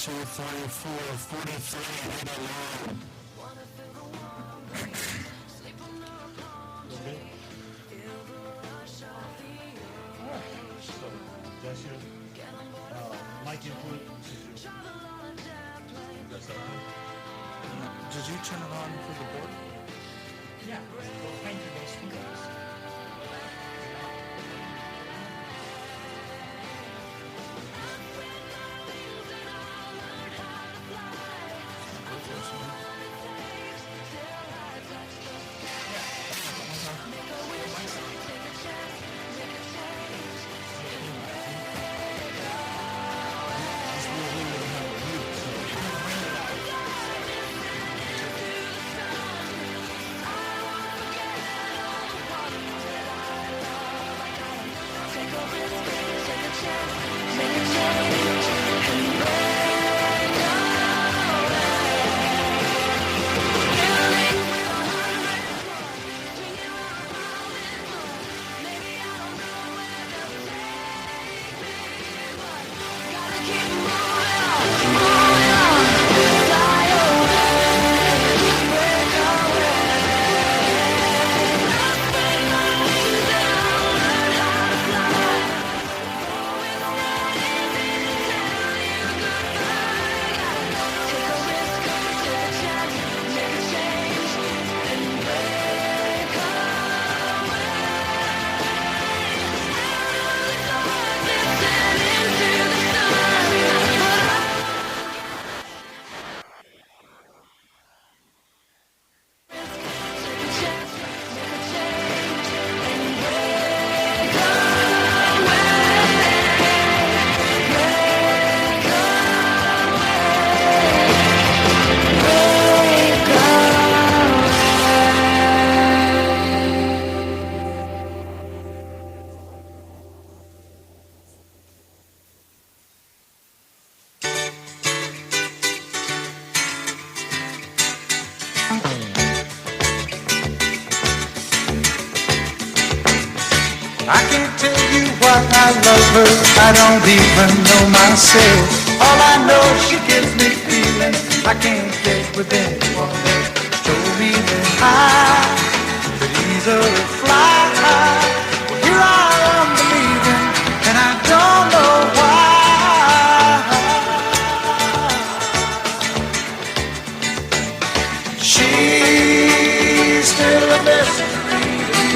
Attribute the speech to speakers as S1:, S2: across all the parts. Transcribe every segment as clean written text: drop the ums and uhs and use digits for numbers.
S1: 2, 3, 4, 43, 8 alone.
S2: Okay. Alright, so that's your mic input. This is your. That's that one.
S1: Did you turn it on for the board?
S3: Yeah, we'll find you those speakers.
S4: I can't tell you why I love her, I don't even know myself. All I know, she gives me feeling I can't get with anyone else. Told me that I could easily fly high. Well, here I am believing, and I don't know why. She's still a mystery to me,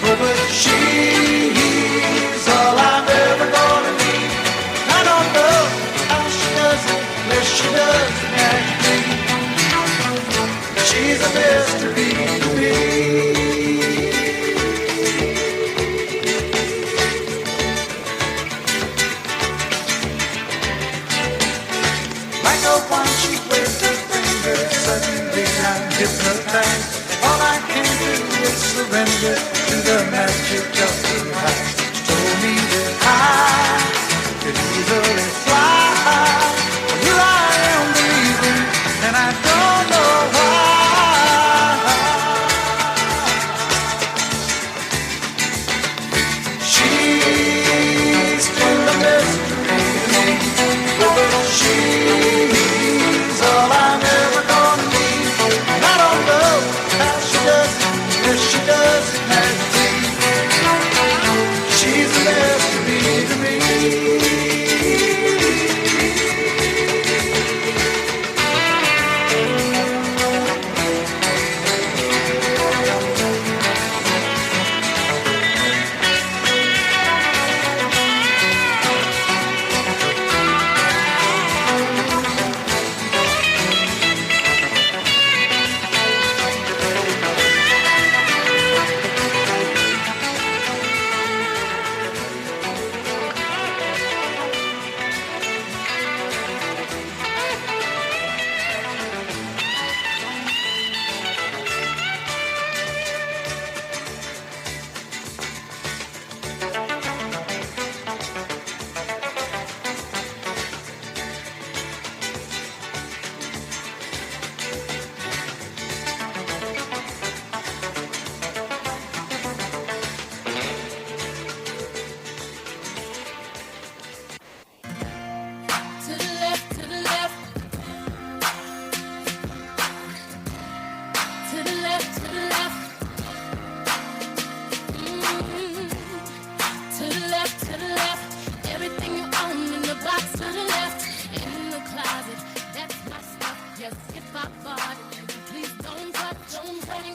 S4: but she's all I'm ever gonna need. I don't know how she does it, unless she does it naturally. She's a mystery to me. Like a one, she waves her finger, suddenly I'm hypnotized. All I can do is surrender to the magic of her eyes. She told me that I could easily fly. Well, here I am believing, and I don't know why. She's still a mystery to me, but she's all I'm ever gonna need. And I don't know how she does it, if she does it now.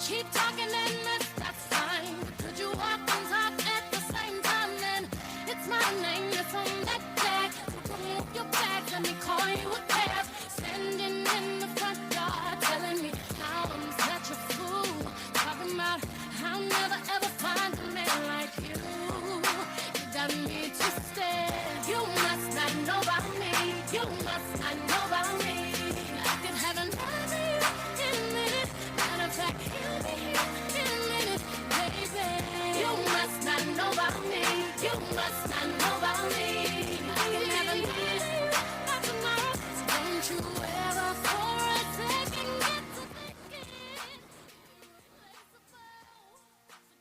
S5: keep talking and that's fine. Could you walk and talk at the same time? Then it's my name that's on that tag. So remove your bags, let me call you a cab. Standing in the front yard, telling me how I'm such a fool. Talking about I'll never ever find a man like you. You got me twisted. You must not know about me. You must not know about me. I could have another you in a minute. Matter of fact, he'll be here in a minute, baby. You must not know about me. You must not know about me. I could have another you by tomorrow. So don't you ever for a second get to thinking.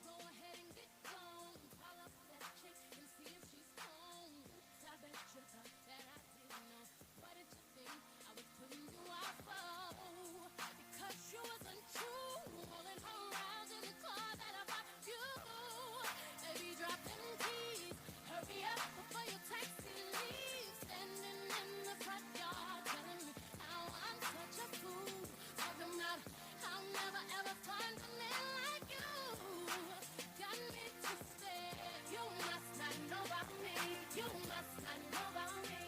S5: Go ahead and get gone. Call up that chick and see if she's home. I bet you thought that I didn't know. What did you think I was putting you out for? Because you wasn't true. Rolling around in the car that I bought you. Baby, drop them keys. Hurry up before your taxi leaves. Standing in the front yard telling me how I'm such a fool. Talking about I'll never ever find a man like you. Got me twisted. You must not know about me. You must not know about me.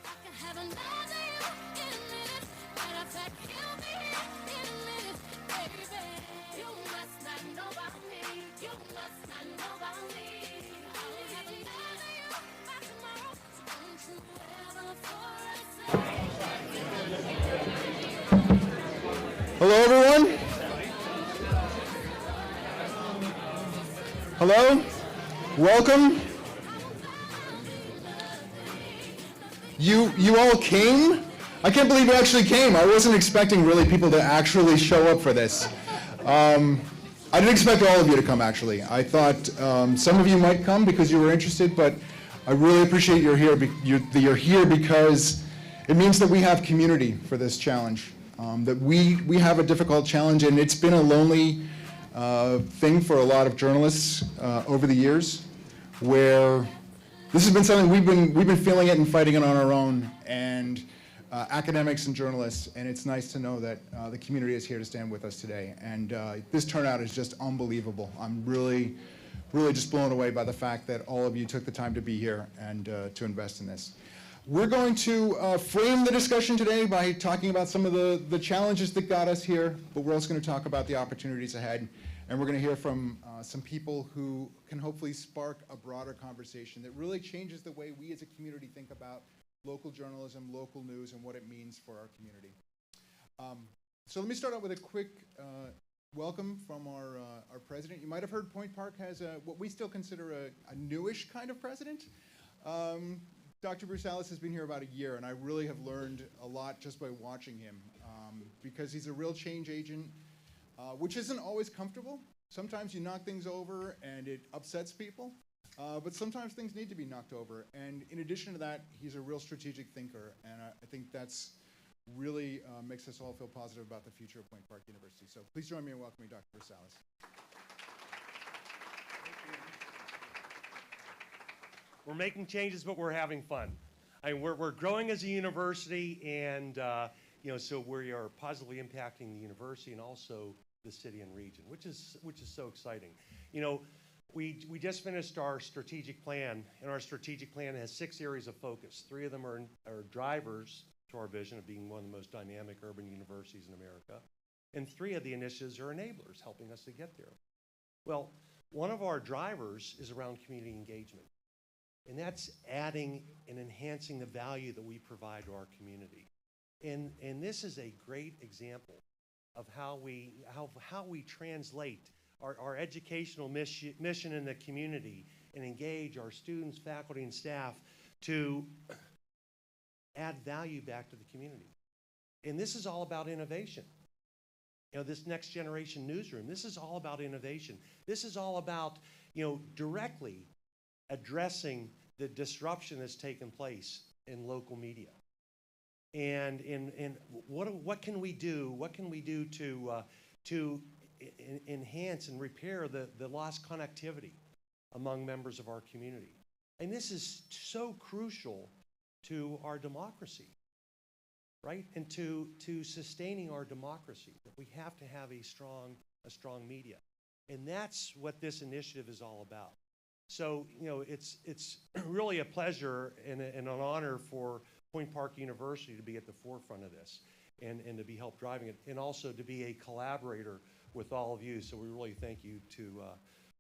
S5: I can have another you in a minute. Matter of fact, he'll be here in a minute, baby. You must not know about me. You must not know about me. I'll have another you by tomorrow. So don't you ever for a second.
S6: Hello, everyone. Hello. Welcome. You all came? I can't believe you actually came. I wasn't expecting really people to actually show up for this. I didn't expect all of you to come, actually. I thought some of you might come because you were interested, but I really appreciate you're here because it means that we have community for this challenge. That we have a difficult challenge, and it's been a lonely thing for a lot of journalists over the years, where this has been something we've been feeling it and fighting it on our own, and academics and journalists, and it's nice to know that the community is here to stand with us today. And this turnout is just unbelievable. I'm really just blown away by the fact that all of you took the time to be here and to invest in this. We're going to frame the discussion today by talking about some of the challenges that got us here, but we're also going to talk about the opportunities ahead. And we're going to hear from some people who can hopefully spark a broader conversation that really changes the way we as a community think about local journalism, local news, and what it means for our community. So let me start out with a quick welcome from our president. You might have heard Point Park has what we still consider a newish kind of president. Dr. Brussalis has been here about a year, and I really have learned a lot just by watching him because he's a real change agent, which isn't always comfortable. Sometimes you knock things over and it upsets people, but sometimes things need to be knocked over. And in addition to that, he's a real strategic thinker, and I think that's really makes us all feel positive about the future of Point Park University. So please join me in welcoming Dr. Brussalis.
S7: We're making changes, but we're having fun. I mean, we're growing as a university, and so we are positively impacting the university and also the city and region, which is so exciting. We just finished our strategic plan, and our strategic plan has 6 areas of focus. 3 of them are drivers to our vision of being one of the most dynamic urban universities in America, and 3 of the initiatives are enablers, helping us to get there. Well, one of our drivers is around community engagement. And that's adding and enhancing the value that we provide to our community. And this is a great example of how we translate our educational mission in the community and engage our students, faculty, and staff to add value back to the community. And this is all about innovation. This next generation newsroom, this is all about innovation. This is all about, directly addressing the disruption that's taken place in local media, and what can we do? What can we do to enhance and repair the lost connectivity among members of our community? And this is so crucial to our democracy. right? And to sustaining our democracy, that we have to have a strong media. And that's what this initiative is all about. So, you know, it's really a pleasure and an honor for Point Park University to be at the forefront of this and to be help driving it, and also to be a collaborator with all of you. So we really thank you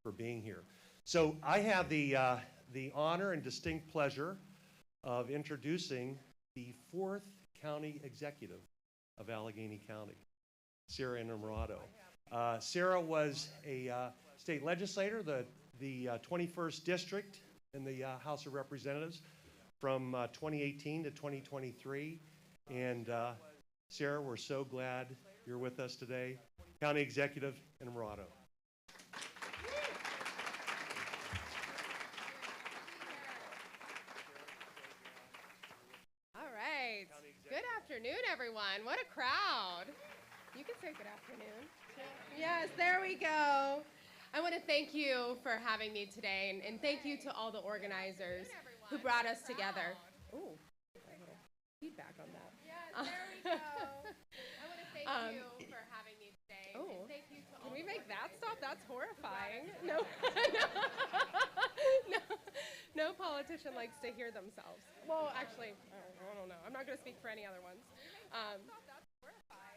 S7: for being here. So I have the honor and distinct pleasure of introducing the 4th County Executive of Allegheny County, Sara Innamorato. Sara was a state legislator, the 21st District in the House of Representatives from 2018 to 2023. And Sara, we're so glad you're with us today. County Executive Innamorato.
S8: All right. Good afternoon, everyone. What a crowd. You can say good afternoon. Yes, there we go. I want to thank you for having me today, and thank you to all the organizers who brought us together. Ooh, a little feedback on that. Yes, there we go. I want to thank you for having me today. Oh, thank you to all. Can we make that stop? That's horrifying. No, no politician likes to hear themselves. Well, actually, I don't know. I'm not going to speak for any other ones.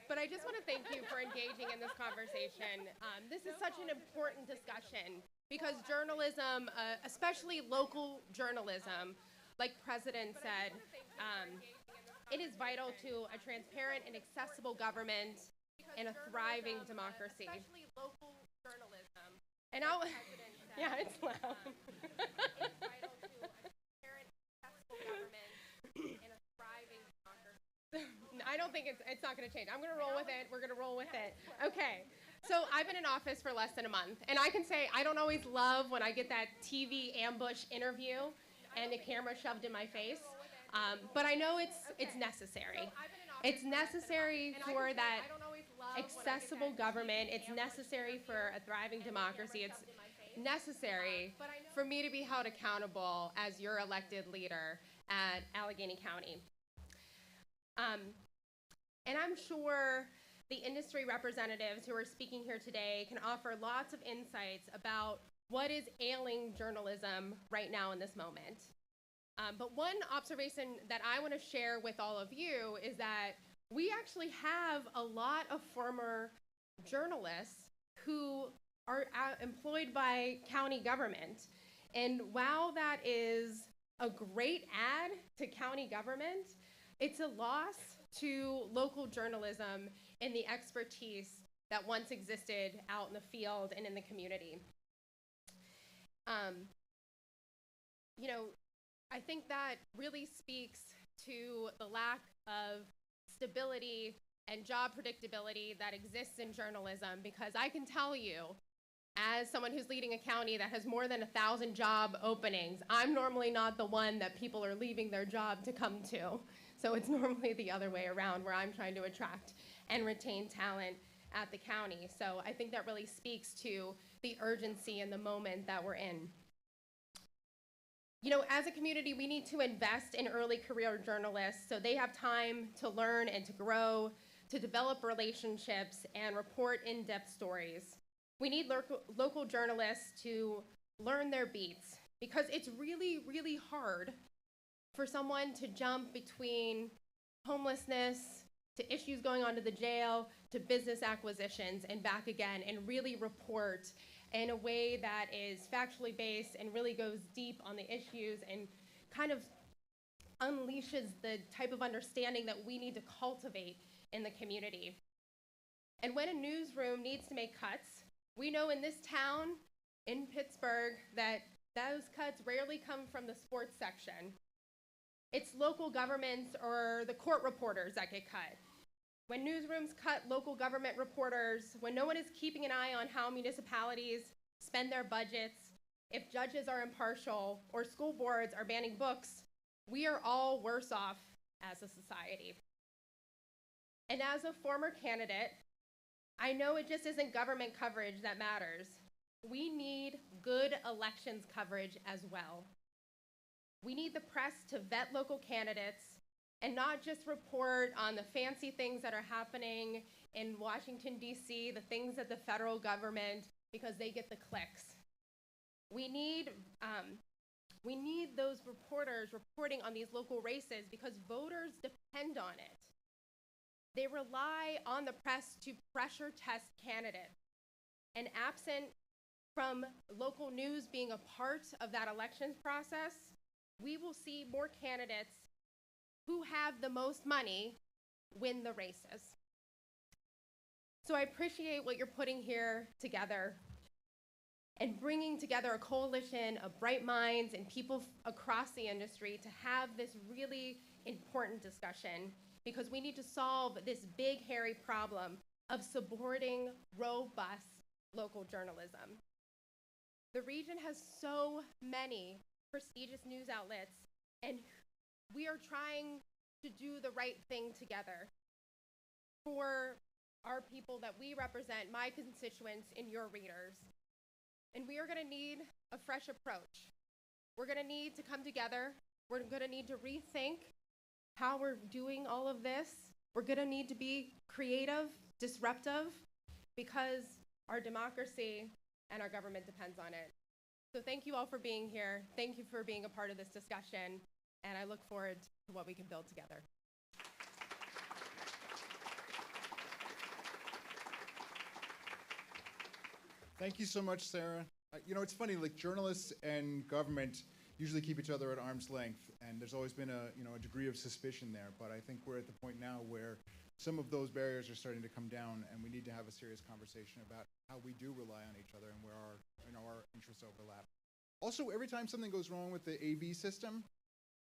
S8: But I just want to thank you for engaging in this conversation. This is such an important discussion because journalism, especially local journalism, like President said, it is vital to a transparent and accessible government and a thriving democracy. Especially local journalism. And I'll, yeah, it's loud. It is vital to a transparent and accessible government and a thriving democracy. I don't think it's not going to change. I'm going to roll with it. We're going to roll with it. Okay. So I've been in office for less than a month, and I can say I don't always love when I get that TV ambush interview and a camera shoved in my face, but I know it's necessary. It's necessary for that accessible government. It's necessary for a thriving democracy. It's necessary for me to be held accountable as your elected leader at Allegheny County. And I'm sure the industry representatives who are speaking here today can offer lots of insights about what is ailing journalism right now in this moment. But one observation that I want to share with all of you is that we actually have a lot of former journalists who are employed by county government. And while that is a great add to county government, it's a loss to local journalism and the expertise that once existed out in the field and in the community. You know, I think that really speaks to the lack of stability and job predictability that exists in journalism, because I can tell you, as someone who's leading a county that has more than 1,000 job openings, I'm normally not the one that people are leaving their job to come to. So it's normally the other way around, where I'm trying to attract and retain talent at the county. So I think that really speaks to the urgency and the moment that we're in. You know, as a community, we need to invest in early career journalists so they have time to learn and to grow, to develop relationships and report in-depth stories. We need local journalists to learn their beats, because it's really, really hard for someone to jump between homelessness to issues going on to the jail to business acquisitions and back again, and really report in a way that is factually based and really goes deep on the issues and kind of unleashes the type of understanding that we need to cultivate in the community. And when a newsroom needs to make cuts, we know in this town, in Pittsburgh, that those cuts rarely come from the sports section. It's local governments or the court reporters that get cut. When newsrooms cut local government reporters, when no one is keeping an eye on how municipalities spend their budgets, if judges are impartial or school boards are banning books, we are all worse off as a society. And as a former candidate, I know it just isn't government coverage that matters. We need good elections coverage as well. We need the press to vet local candidates and not just report on the fancy things that are happening in Washington, D.C., the things at the federal government, because they get the clicks. We need those reporters reporting on these local races because voters depend on it. They rely on the press to pressure test candidates. And absent from local news being a part of that elections process, we will see more candidates who have the most money win the races. So I appreciate what you're putting here together and bringing together a coalition of bright minds and people across the industry to have this really important discussion, because we need to solve this big, hairy problem of supporting robust local journalism. The region has so many prestigious news outlets, and we are trying to do the right thing together for our people that we represent, my constituents and your readers. And we are gonna need a fresh approach. We're gonna need to come together. We're gonna need to rethink how we're doing all of this. We're gonna need to be creative, disruptive, because our democracy and our government depends on it. So thank you all for being here. Thank you for being a part of this discussion, and I look forward to what we can build together.
S6: Thank you so much, Sarah. You know, it's funny, like journalists and government usually keep each other at arm's length, and there's always been a degree of suspicion there, but I think we're at the point now where some of those barriers are starting to come down, and we need to have a serious conversation about how we do rely on each other and where our interests overlap. Also, every time something goes wrong with the AV system,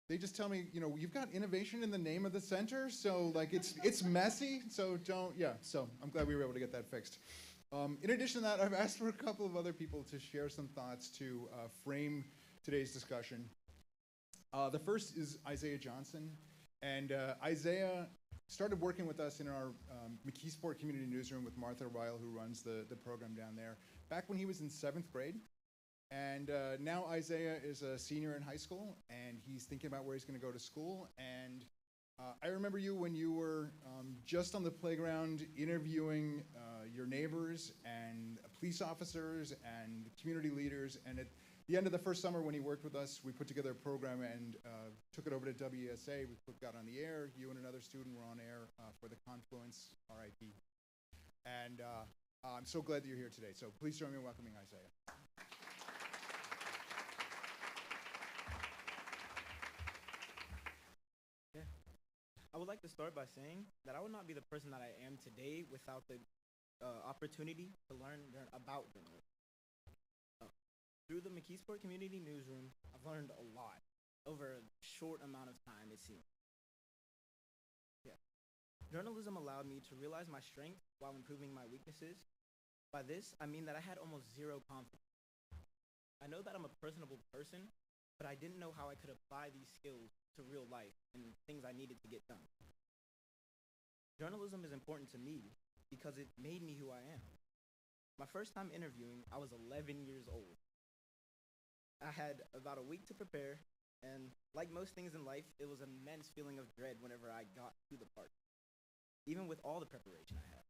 S6: they just tell me, you've got innovation in the name of the center, so like it's messy, so so I'm glad we were able to get that fixed. In addition to that, I've asked for a couple of other people to share some thoughts to frame today's discussion. The first is Isaiah Johnson, and Isaiah started working with us in our McKeesport Community Newsroom with Martha Ryle, who runs the program down there, back when he was in 7th grade. And now Isaiah is a senior in high school, and he's thinking about where he's going to go to school. And I remember you when you were just on the playground interviewing your neighbors and police officers and community leaders. And at the end of the first summer when he worked with us, we put together a program and took it over to WSA. We got on the air. You and another student were on air for the Confluence RIP. And I'm so glad that you're here today. So please join me in welcoming Isaiah.
S9: I would like to start by saying that I would not be the person that I am today without the opportunity to learn about journalism. Through the McKeesport Community Newsroom, I've learned a lot over a short amount of time, it seems. Journalism allowed me to realize my strengths while improving my weaknesses. By this, I mean that I had almost zero confidence. I know that I'm a personable person, but I didn't know how I could apply these skills to real life and things I needed to get done. Journalism is important to me because it made me who I am. My first time interviewing, I was 11 years old. I had about a week to prepare, and like most things in life, it was an immense feeling of dread whenever I got to the part, even with all the preparation I had.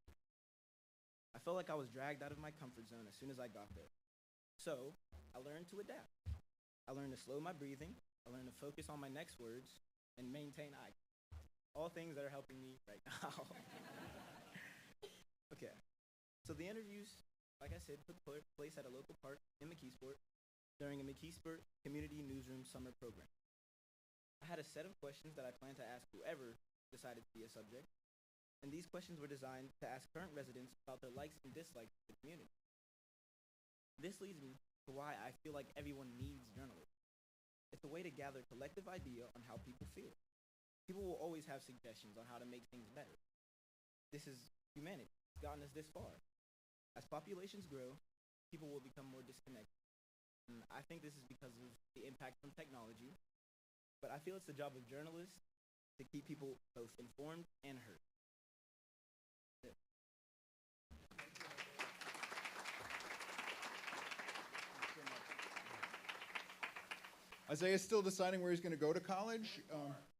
S9: I felt like I was dragged out of my comfort zone as soon as I got there. So I learned to adapt. I learned to slow my breathing. I learned to focus on my next words and maintain eye contact. All things that are helping me right now. Okay, so the interviews, like I said, took place at a local park in McKeesport during a McKeesport Community Newsroom summer program. I had a set of questions that I planned to ask whoever decided to be a subject, and these questions were designed to ask current residents about their likes and dislikes of the community. This leads me to why I feel like everyone needs journalism. It's a way to gather collective idea on how people feel. People will always have suggestions on how to make things better. This is humanity. It's gotten us this far. As populations grow, people will become more disconnected. And I think this is because of the impact from technology, but I feel it's the job of journalists to keep people both informed and heard.
S6: Isaiah's still deciding where he's going to go to college.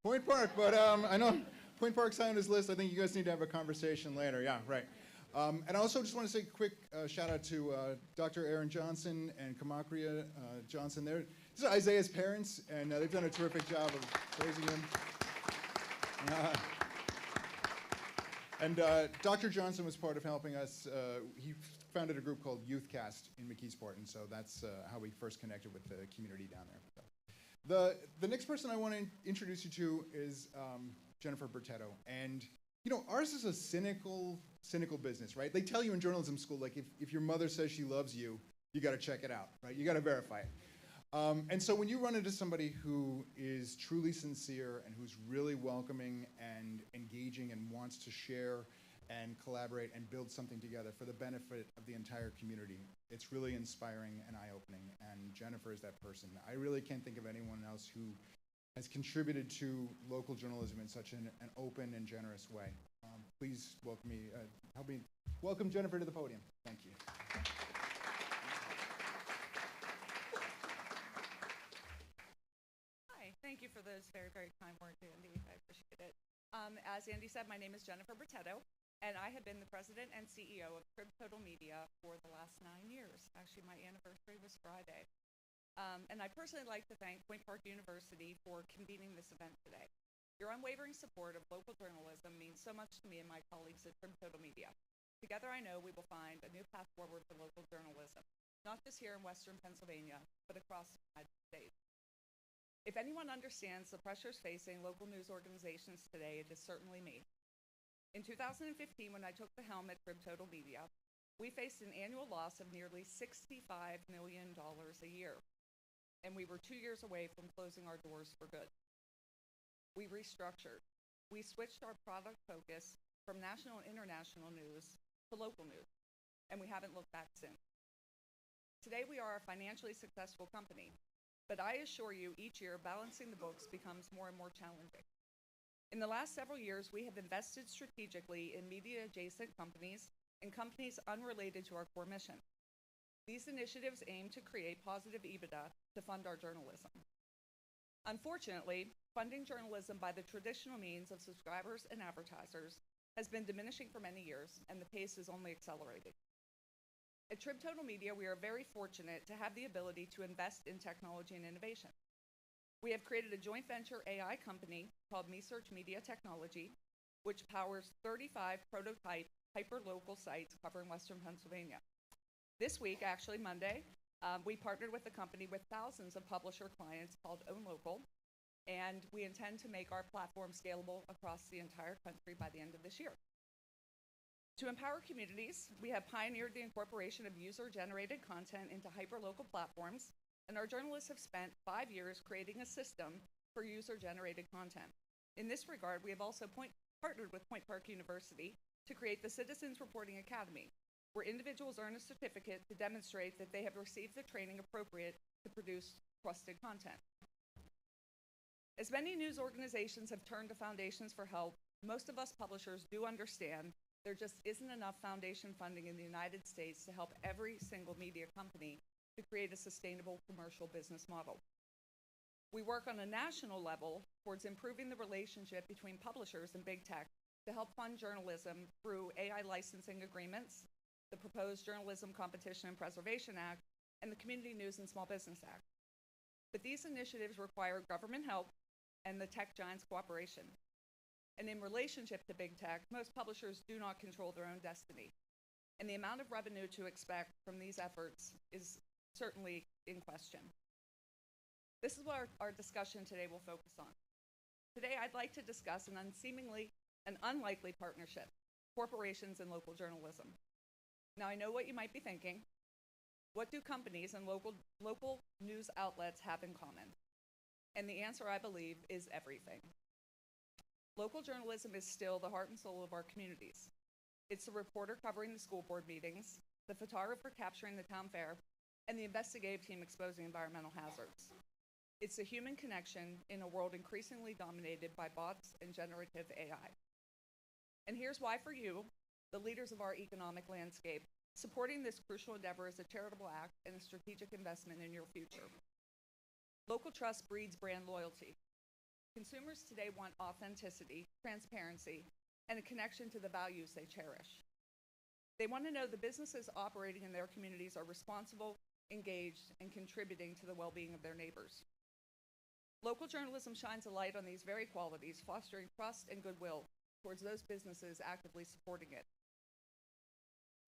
S6: Point Park, but I know Point Park's high on his list. I think you guys need to have a conversation later. Yeah, right. And I also just want to say a quick shout out to Dr. Erin Johnson and Kamakria Johnson. These are Isaiah's parents, and they've done a terrific job of raising him. And Dr. Johnson was part of helping us. He founded a group called YouthCast in McKeesport, and so that's how we first connected with the community down there. So the next person I want to introduce you to is Jennifer Bertetto. And you know, ours is a cynical business, right? They tell you in journalism school, like if your mother says she loves you, you got to check it out, right? You got to verify it. And so when you run into somebody who is truly sincere and who's really welcoming and engaging and wants to share and collaborate and build something together for the benefit of the entire community, it's really inspiring and eye-opening, and Jennifer is that person. I really can't think of anyone else who has contributed to local journalism in such an open and generous way. Please welcome me, help me welcome Jennifer to the podium. Thank you.
S10: Hi, thank you for those very, very kind words, Andy. I appreciate it. As Andy said, my name is Jennifer Bertetto, and I have been the president and CEO of Trib Media for the last 9 years. Actually, my anniversary was Friday. And I personally like to thank Point Park University for convening this event today. Your unwavering support of local journalism means so much to me and my colleagues at Trib Media. Together, I know we will find a new path forward for local journalism, not just here in Western Pennsylvania, but across the United States. If anyone understands the pressures facing local news organizations today, it is certainly me. In 2015, when I took the helm at Trib Media, we faced an annual loss of nearly $65 million a year, and we were 2 years away from closing our doors for good. We restructured. We switched our product focus from national and international news to local news, and we haven't looked back since. Today, we are a financially successful company, but I assure you, each year, balancing the books becomes more and more challenging. In the last several years, we have invested strategically in media-adjacent companies and companies unrelated to our core mission. These initiatives aim to create positive EBITDA to fund our journalism. Unfortunately, funding journalism by the traditional means of subscribers and advertisers has been diminishing for many years, and the pace is only accelerating. At Trib Media, we are very fortunate to have the ability to invest in technology and innovation. We have created a joint venture AI company called MeSearch Media Technology, which powers 35 prototype hyper-local sites covering Western Pennsylvania. This week, actually Monday, we partnered with a company with thousands of publisher clients called Own Local, and we intend to make our platform scalable across the entire country by the end of this year. To empower communities, we have pioneered the incorporation of user-generated content into hyper-local platforms, and our journalists have spent 5 years creating a system for user-generated content. In this regard, we have also partnered with Point Park University to create the Citizens Reporting Academy, where individuals earn a certificate to demonstrate that they have received the training appropriate to produce trusted content. As many news organizations have turned to foundations for help, most of us publishers do understand there just isn't enough foundation funding in the United States to help every single media company to create a sustainable commercial business model. We work on a national level towards improving the relationship between publishers and big tech to help fund journalism through AI licensing agreements, the proposed Journalism Competition and Preservation Act, and the Community News and Small Business Act. But these initiatives require government help and the tech giants' cooperation. And in relationship to big tech, most publishers do not control their own destiny. And the amount of revenue to expect from these efforts is certainly in question. This is what our discussion today will focus on. Today, I'd like to discuss an unlikely partnership, corporations and local journalism. Now, I know what you might be thinking. What do companies and local news outlets have in common? And the answer, I believe, is everything. Local journalism is still the heart and soul of our communities. It's the reporter covering the school board meetings, the photographer capturing the town fair, and the investigative team exposing environmental hazards. It's a human connection in a world increasingly dominated by bots and generative AI. And here's why for you, the leaders of our economic landscape, supporting this crucial endeavor is a charitable act and a strategic investment in your future. Local trust breeds brand loyalty. Consumers today want authenticity, transparency, and a connection to the values they cherish. They want to know the businesses operating in their communities are responsible, engaged, and contributing to the well-being of their neighbors. Local journalism shines a light on these very qualities, fostering trust and goodwill towards those businesses actively supporting it.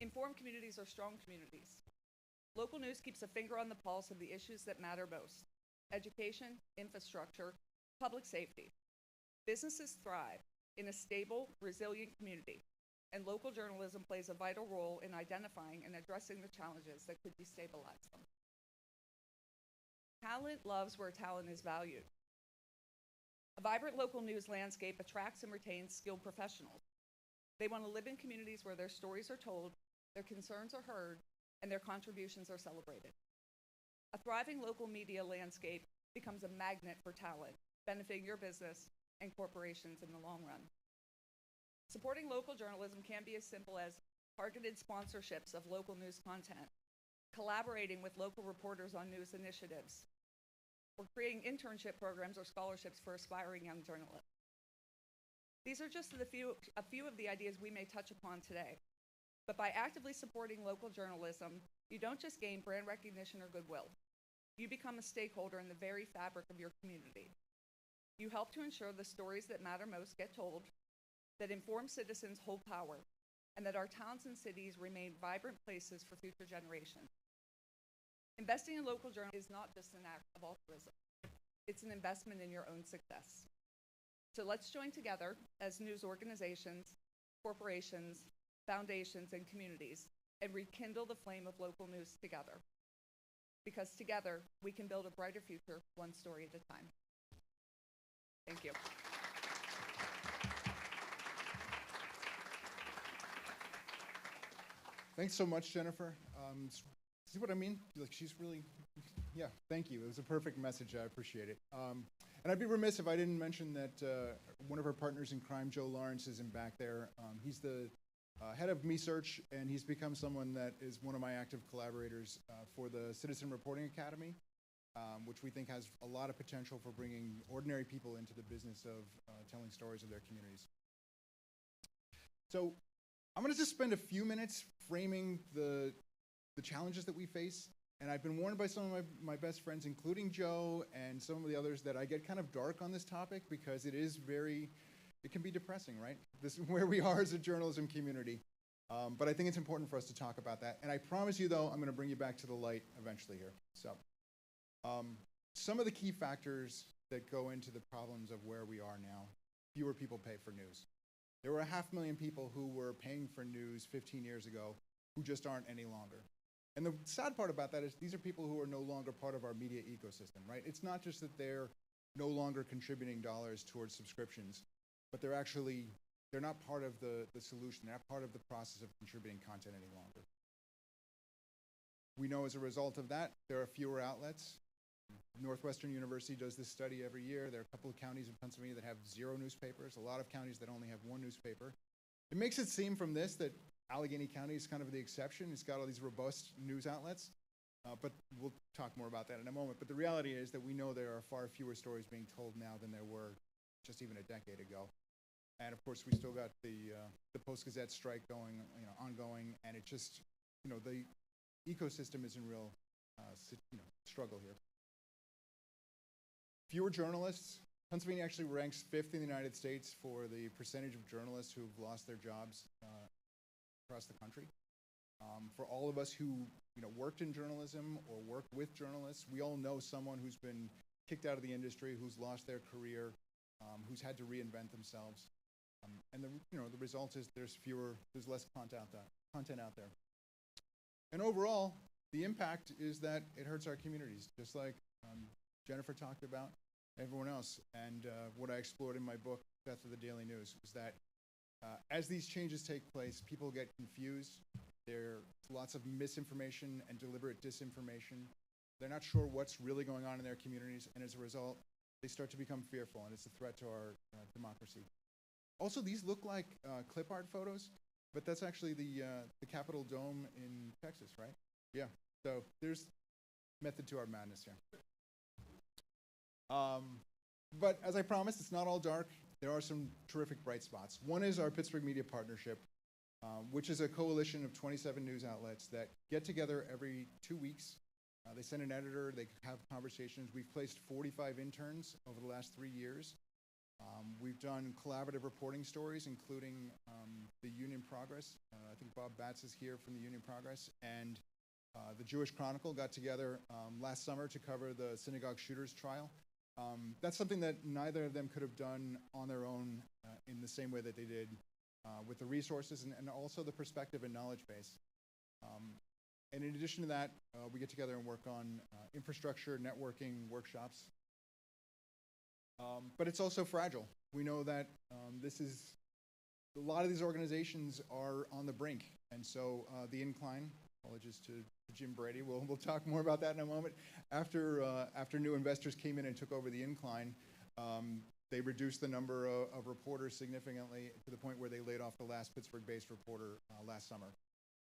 S10: Informed communities are strong communities. Local news keeps a finger on the pulse of the issues that matter most: education, infrastructure, public safety. Businesses thrive in a stable, resilient community, and local journalism plays a vital role in identifying and addressing the challenges that could destabilize them. Talent loves where talent is valued. A vibrant local news landscape attracts and retains skilled professionals. They want to live in communities where their stories are told, their concerns are heard, and their contributions are celebrated. A thriving local media landscape becomes a magnet for talent, benefiting your business and corporations in the long run. Supporting local journalism can be as simple as targeted sponsorships of local news content, collaborating with local reporters on news initiatives, or creating internship programs or scholarships for aspiring young journalists. These are just a few of the ideas we may touch upon today. But by actively supporting local journalism, you don't just gain brand recognition or goodwill. You become a stakeholder in the very fabric of your community. You help to ensure the stories that matter most get told, that informed citizens hold power, and that our towns and cities remain vibrant places for future generations. Investing in local journalism is not just an act of altruism. It's an investment in your own success. So let's join together as news organizations, corporations, foundations, and communities and rekindle the flame of local news together. Because together, we can build a brighter future, one story at a time. Thank you.
S6: Thanks so much, Jennifer. See what I mean? Like, she's really, yeah, thank you. It was a perfect message. I appreciate it. And I'd be remiss if I didn't mention that one of our partners in crime, Joe Lawrence, is in back there. He's the head of MeSearch, and he's become someone that is one of my active collaborators for the Citizen Reporting Academy, which we think has a lot of potential for bringing ordinary people into the business of telling stories of their communities. So I'm going to just spend a few minutes framing the challenges that we face. And I've been warned by some of my best friends, including Joe and some of the others, that I get kind of dark on this topic because it can be depressing, right? This is where we are as a journalism community. But I think it's important for us to talk about that. And I promise you, though, I'm going to bring you back to the light eventually here. So some of the key factors that go into the problems of where we are now: fewer people pay for news. There were 500,000 people who were paying for news 15 years ago who just aren't any longer. And the sad part about that is these are people who are no longer part of our media ecosystem, right? It's not just that they're no longer contributing dollars towards subscriptions, but they're not part of the solution. They're not part of the process of contributing content any longer. We know as a result of that, there are fewer outlets. Northwestern University does this study every year. There are a couple of counties in Pennsylvania that have 0 newspapers, a lot of counties that only have 1 newspaper. It makes it seem from this that Allegheny County is kind of the exception. It's got all these robust news outlets, but we'll talk more about that in a moment. But the reality is that we know there are far fewer stories being told now than there were just even a decade ago. And of course, we still got the Post-Gazette strike going, ongoing, and it just, the ecosystem is in real struggle here. Fewer journalists. Pennsylvania actually ranks 5th in the United States for the percentage of journalists who've lost their jobs across the country. For all of us who worked in journalism or worked with journalists, we all know someone who's been kicked out of the industry, who's lost their career, who's had to reinvent themselves. And the result is there's less content out there. And overall, the impact is that it hurts our communities, just like Jennifer talked about, everyone else. And what I explored in my book, Death of the Daily News, is that as these changes take place, people get confused. There's lots of misinformation and deliberate disinformation. They're not sure what's really going on in their communities, and as a result, they start to become fearful, and it's a threat to our democracy. Also, these look like clip art photos, but that's actually the Capitol Dome in Texas, right? Yeah, so there's method to our madness here. But as I promised, it's not all dark. There are some terrific bright spots. One is our Pittsburgh Media Partnership, which is a coalition of 27 news outlets that get together every 2 weeks. They send an editor, they have conversations. We've placed 45 interns over the last 3 years. We've done collaborative reporting stories, including the Union Progress. I think Bob Batts is here from the Union Progress. And the Jewish Chronicle got together last summer to cover the synagogue shooters trial. That's something that neither of them could have done on their own in the same way that they did with the resources and also the perspective and knowledge base. And in addition to that, we get together and work on infrastructure, networking, workshops. But it's also fragile. We know that a lot of these organizations are on the brink. And so the Incline, apologies to Jim Brady, we'll talk more about that in a moment. After new investors came in and took over the Incline, they reduced the number of reporters significantly to the point where they laid off the last Pittsburgh-based reporter last summer.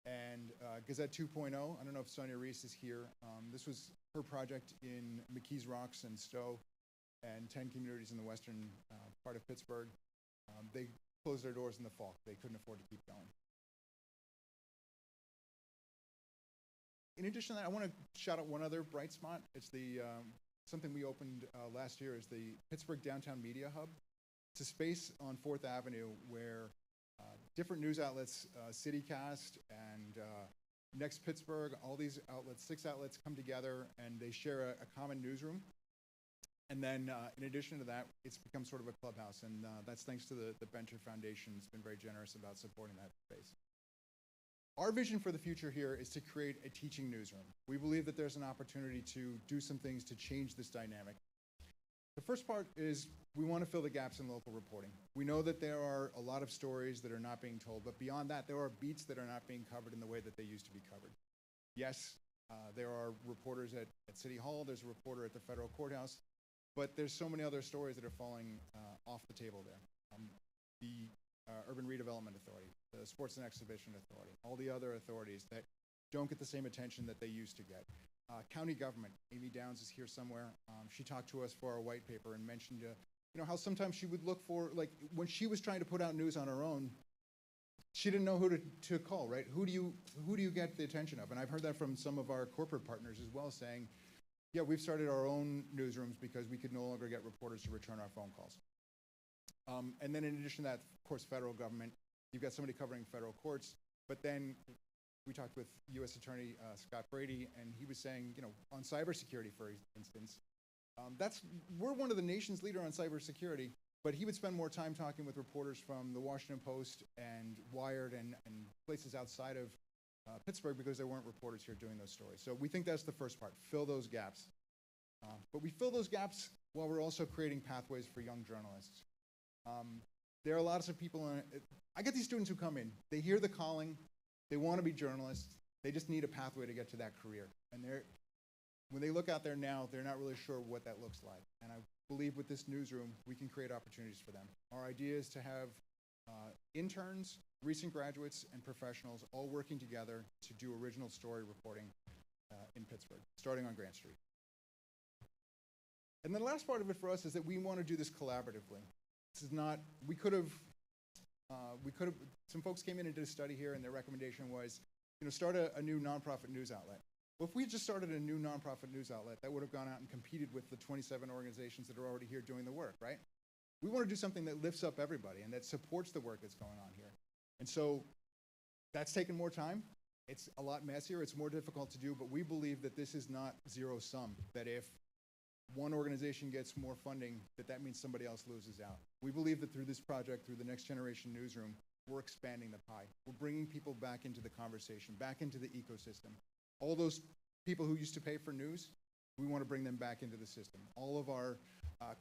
S6: And Gazette 2.0, I don't know if Sonia Reese is here. This was her project in McKees Rocks and Stowe and 10 communities in the western part of Pittsburgh. They closed their doors in the fall. They couldn't afford to keep going. In addition to that, I want to shout out one other bright spot. It's something we opened last year is the Pittsburgh Downtown Media Hub. It's a space on 4th Avenue where different news outlets, CityCast and Next Pittsburgh, all these outlets, 6 outlets come together and they share a common newsroom. And then in addition to that, it's become sort of a clubhouse. And that's thanks to the Bencher Foundation. It's been very generous about supporting that space. Our vision for the future here is to create a teaching newsroom. We believe that there's an opportunity to do some things to change this dynamic. The first part is we want to fill the gaps in local reporting. We know that there are a lot of stories that are not being told, but beyond that, there are beats that are not being covered in the way that they used to be covered. Yes, there are reporters at City Hall, there's a reporter at the federal courthouse, but there's so many other stories that are falling off the table there. The Urban Redevelopment Authority, the Sports and Exhibition Authority, all the other authorities that don't get the same attention that they used to get. County government, Amy Downs is here somewhere. She talked to us for our white paper and mentioned how sometimes she would look for, like when she was trying to put out news on her own, she didn't know who to call, right? Who do you get the attention of? And I've heard that from some of our corporate partners as well, saying, yeah, we've started our own newsrooms because we could no longer get reporters to return our phone calls. And then in addition to that, of course, federal government, you've got somebody covering federal courts, but then we talked with U.S. Attorney Scott Brady, and he was saying, on cybersecurity, for instance, we're one of the nation's leader on cybersecurity, but he would spend more time talking with reporters from the Washington Post and Wired and places outside of Pittsburgh because there weren't reporters here doing those stories. So we think that's the first part, fill those gaps. But we fill those gaps while we're also creating pathways for young journalists. There are lots of people, I get these students who come in, they hear the calling, they want to be journalists, they just need a pathway to get to that career. And when they look out there now, they're not really sure what that looks like. And I believe with this newsroom, we can create opportunities for them. Our idea is to have interns, recent graduates, and professionals all working together to do original story reporting in Pittsburgh, starting on Grant Street. And then the last part of it for us is that we want to do this collaboratively. This is not, we could have, some folks came in and did a study here and their recommendation was, start a new nonprofit news outlet. Well, if we just started a new nonprofit news outlet, that would have gone out and competed with the 27 organizations that are already here doing the work, right? We want to do something that lifts up everybody and that supports the work that's going on here. And so that's taken more time. It's a lot messier. It's more difficult to do, but we believe that this is not zero sum, that if one organization gets more funding, that means somebody else loses out. We believe that through this project, through the Next Generation Newsroom, we're expanding the pie. We're bringing people back into the conversation, back into the ecosystem. All those people who used to pay for news, we want to bring them back into the system. All of our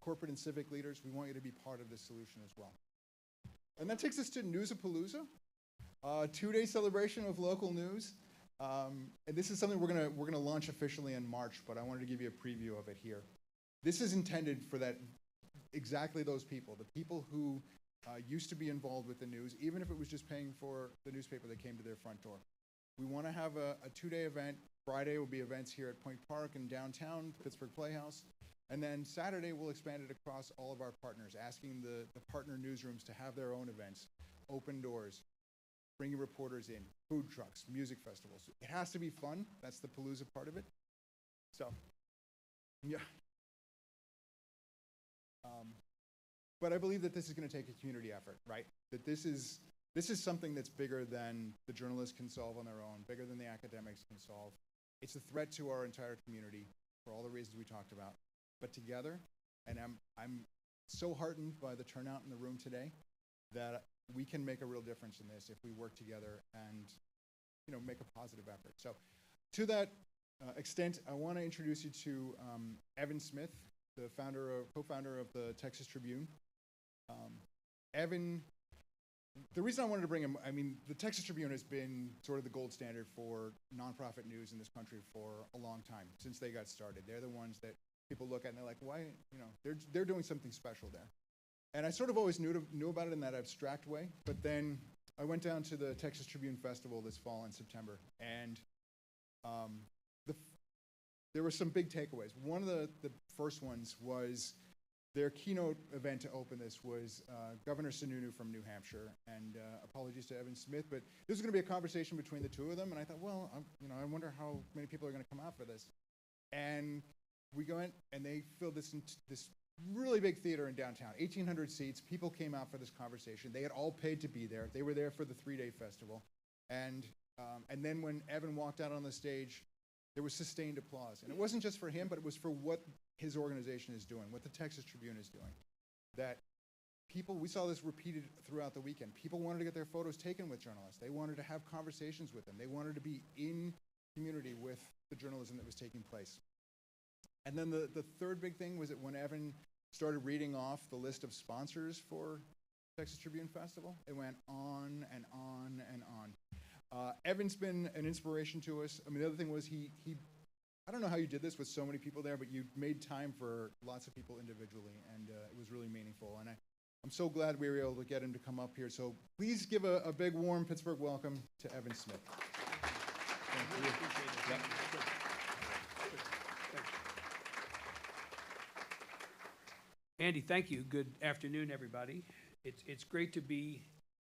S6: corporate and civic leaders, we want you to be part of this solution as well. And that takes us to Newsapalooza, a 2-day celebration of local news. And this is something we're gonna launch officially in March, but I wanted to give you a preview of it here. This is intended for exactly those people, the people who used to be involved with the news, even if it was just paying for the newspaper that came to their front door. We want to have a 2-day event. Friday will be events here at Point Park and downtown, the Pittsburgh Playhouse. And then Saturday, we'll expand it across all of our partners, asking the partner newsrooms to have their own events, open doors, bringing reporters in, food trucks, music festivals. It has to be fun. That's the Palooza part of it. So, yeah. But I believe that this is going to take a community effort, right? That this is something that's bigger than the journalists can solve on their own, bigger than the academics can solve. It's a threat to our entire community for all the reasons we talked about. But together, and I'm so heartened by the turnout in the room today, that we can make a real difference in this if we work together and, you know, make a positive effort. So, to that extent, I want to introduce you to Evan Smith, the co-founder of the Texas Tribune. Evan, the reason I wanted to bring him, I mean, the Texas Tribune has been sort of the gold standard for nonprofit news in this country for a long time, since they got started. They're the ones that people look at and they're like, why, you know, they're doing something special there. And I sort of always knew about it in that abstract way, but then I went down to the Texas Tribune Festival this fall in September, and there were some big takeaways. One of the first ones was their keynote event to open this was Governor Sununu from New Hampshire, and apologies to Evan Smith, but this was going to be a conversation between the two of them, and I thought, well, I wonder how many people are going to come out for this. And we went, and they filled this really big theater in downtown, 1,800 seats. People came out for this conversation. They had all paid to be there. They were there for the 3-day festival, and then when Evan walked out on the stage, there was sustained applause. And it wasn't just for him, but it was for what his organization is doing, what the Texas Tribune is doing. That people, we saw this repeated throughout the weekend. People wanted to get their photos taken with journalists. They wanted to have conversations with them. They wanted to be in community with the journalism that was taking place. And then the third big thing was that when Evan started reading off the list of sponsors for Texas Tribune Festival, it went on and on and on. Evan's been an inspiration to us. I mean, the other thing was he I don't know how you did this with so many people there, but you made time for lots of people individually, and it was really meaningful. And I'm so glad we were able to get him to come up here. So please give a big, warm Pittsburgh welcome to Evan Smith. Thank you. Yep.
S11: Andy, thank you. Good afternoon, everybody. It's great to be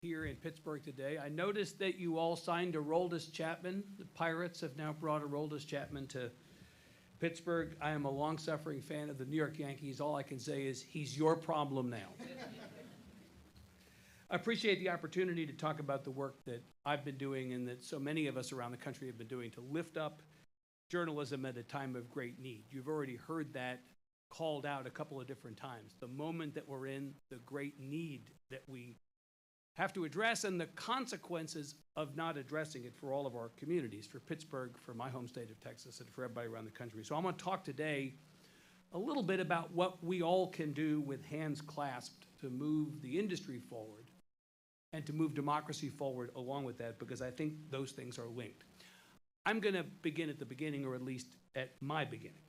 S11: here in Pittsburgh today. I noticed that you all signed Aroldis Chapman. The Pirates have now brought Aroldis Chapman to Pittsburgh. I am a long-suffering fan of the New York Yankees. All I can say is he's your problem now. I appreciate the opportunity to talk about the work that I've been doing and that so many of us around the country have been doing to lift up journalism at a time of great need. You've already heard that called out a couple of different times. The moment that we're in, the great need that we have to address, and the consequences of not addressing it for all of our communities, for Pittsburgh, for my home state of Texas, and for everybody around the country. So I'm going to talk today a little bit about what we all can do with hands clasped to move the industry forward and to move democracy forward along with that, because I think those things are linked. I'm going to begin at the beginning, or at least at my beginning.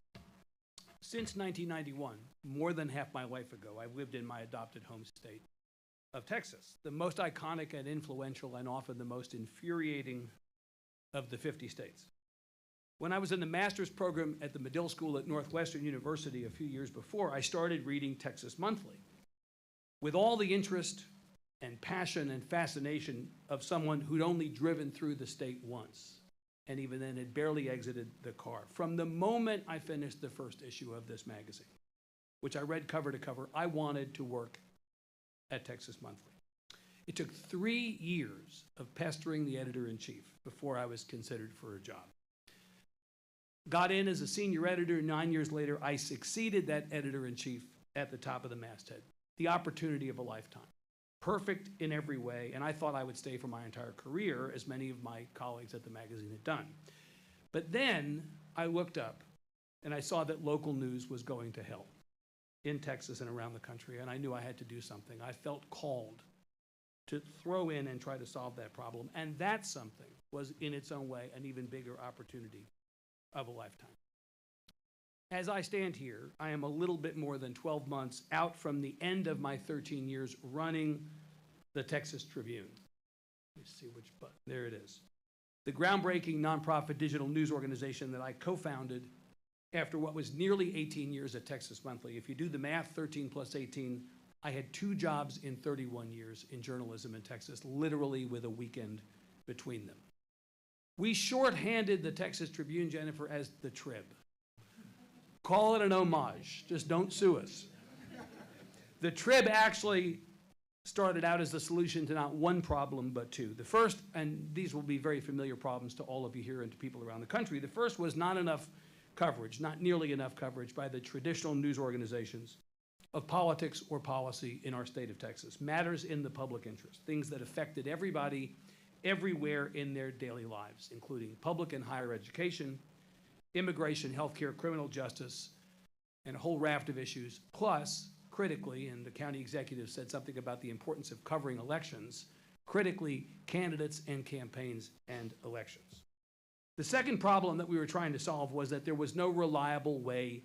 S11: Since 1991, more than half my life ago, I've lived in my adopted home state of Texas, the most iconic and influential and often the most infuriating of the 50 states. When I was in the master's program at the Medill School at Northwestern University a few years before, I started reading Texas Monthly with all the interest and passion and fascination of someone who'd only driven through the state once, and even then had barely exited the car. From the moment I finished the first issue of this magazine, which I read cover to cover, I wanted to work at Texas Monthly. It took 3 years of pestering the editor-in-chief before I was considered for a job. Got in as a senior editor. 9 years later, I succeeded that editor-in-chief at the top of the masthead. The opportunity of a lifetime. Perfect in every way, and I thought I would stay for my entire career, as many of my colleagues at the magazine had done. But then I looked up, and I saw that local news was going to hell in Texas and around the country, and I knew I had to do something. I felt called to throw in and try to solve that problem, and that something was, in its own way, an even bigger opportunity of a lifetime. As I stand here, I am a little bit more than 12 months out from the end of my 13 years running the Texas Tribune. Let me see which button. There it is. The groundbreaking nonprofit digital news organization that I co-founded after what was nearly 18 years at Texas Monthly. If you do the math, 13 plus 18, I had 2 jobs in 31 years in journalism in Texas, literally with a weekend between them. We shorthanded the Texas Tribune, Jennifer, as the Trib. Call it an homage, just don't sue us. The Trib actually started out as the solution to not one problem, but 2. The first, and these will be very familiar problems to all of you here and to people around the country, the first was not enough coverage, not nearly enough coverage by the traditional news organizations of politics or policy in our state of Texas. Matters in the public interest, things that affected everybody, everywhere in their daily lives, including public and higher education, immigration, healthcare, criminal justice, and a whole raft of issues, plus, critically, and the county executive said something about the importance of covering elections, critically, candidates and campaigns and elections. The second problem that we were trying to solve was that there was no reliable way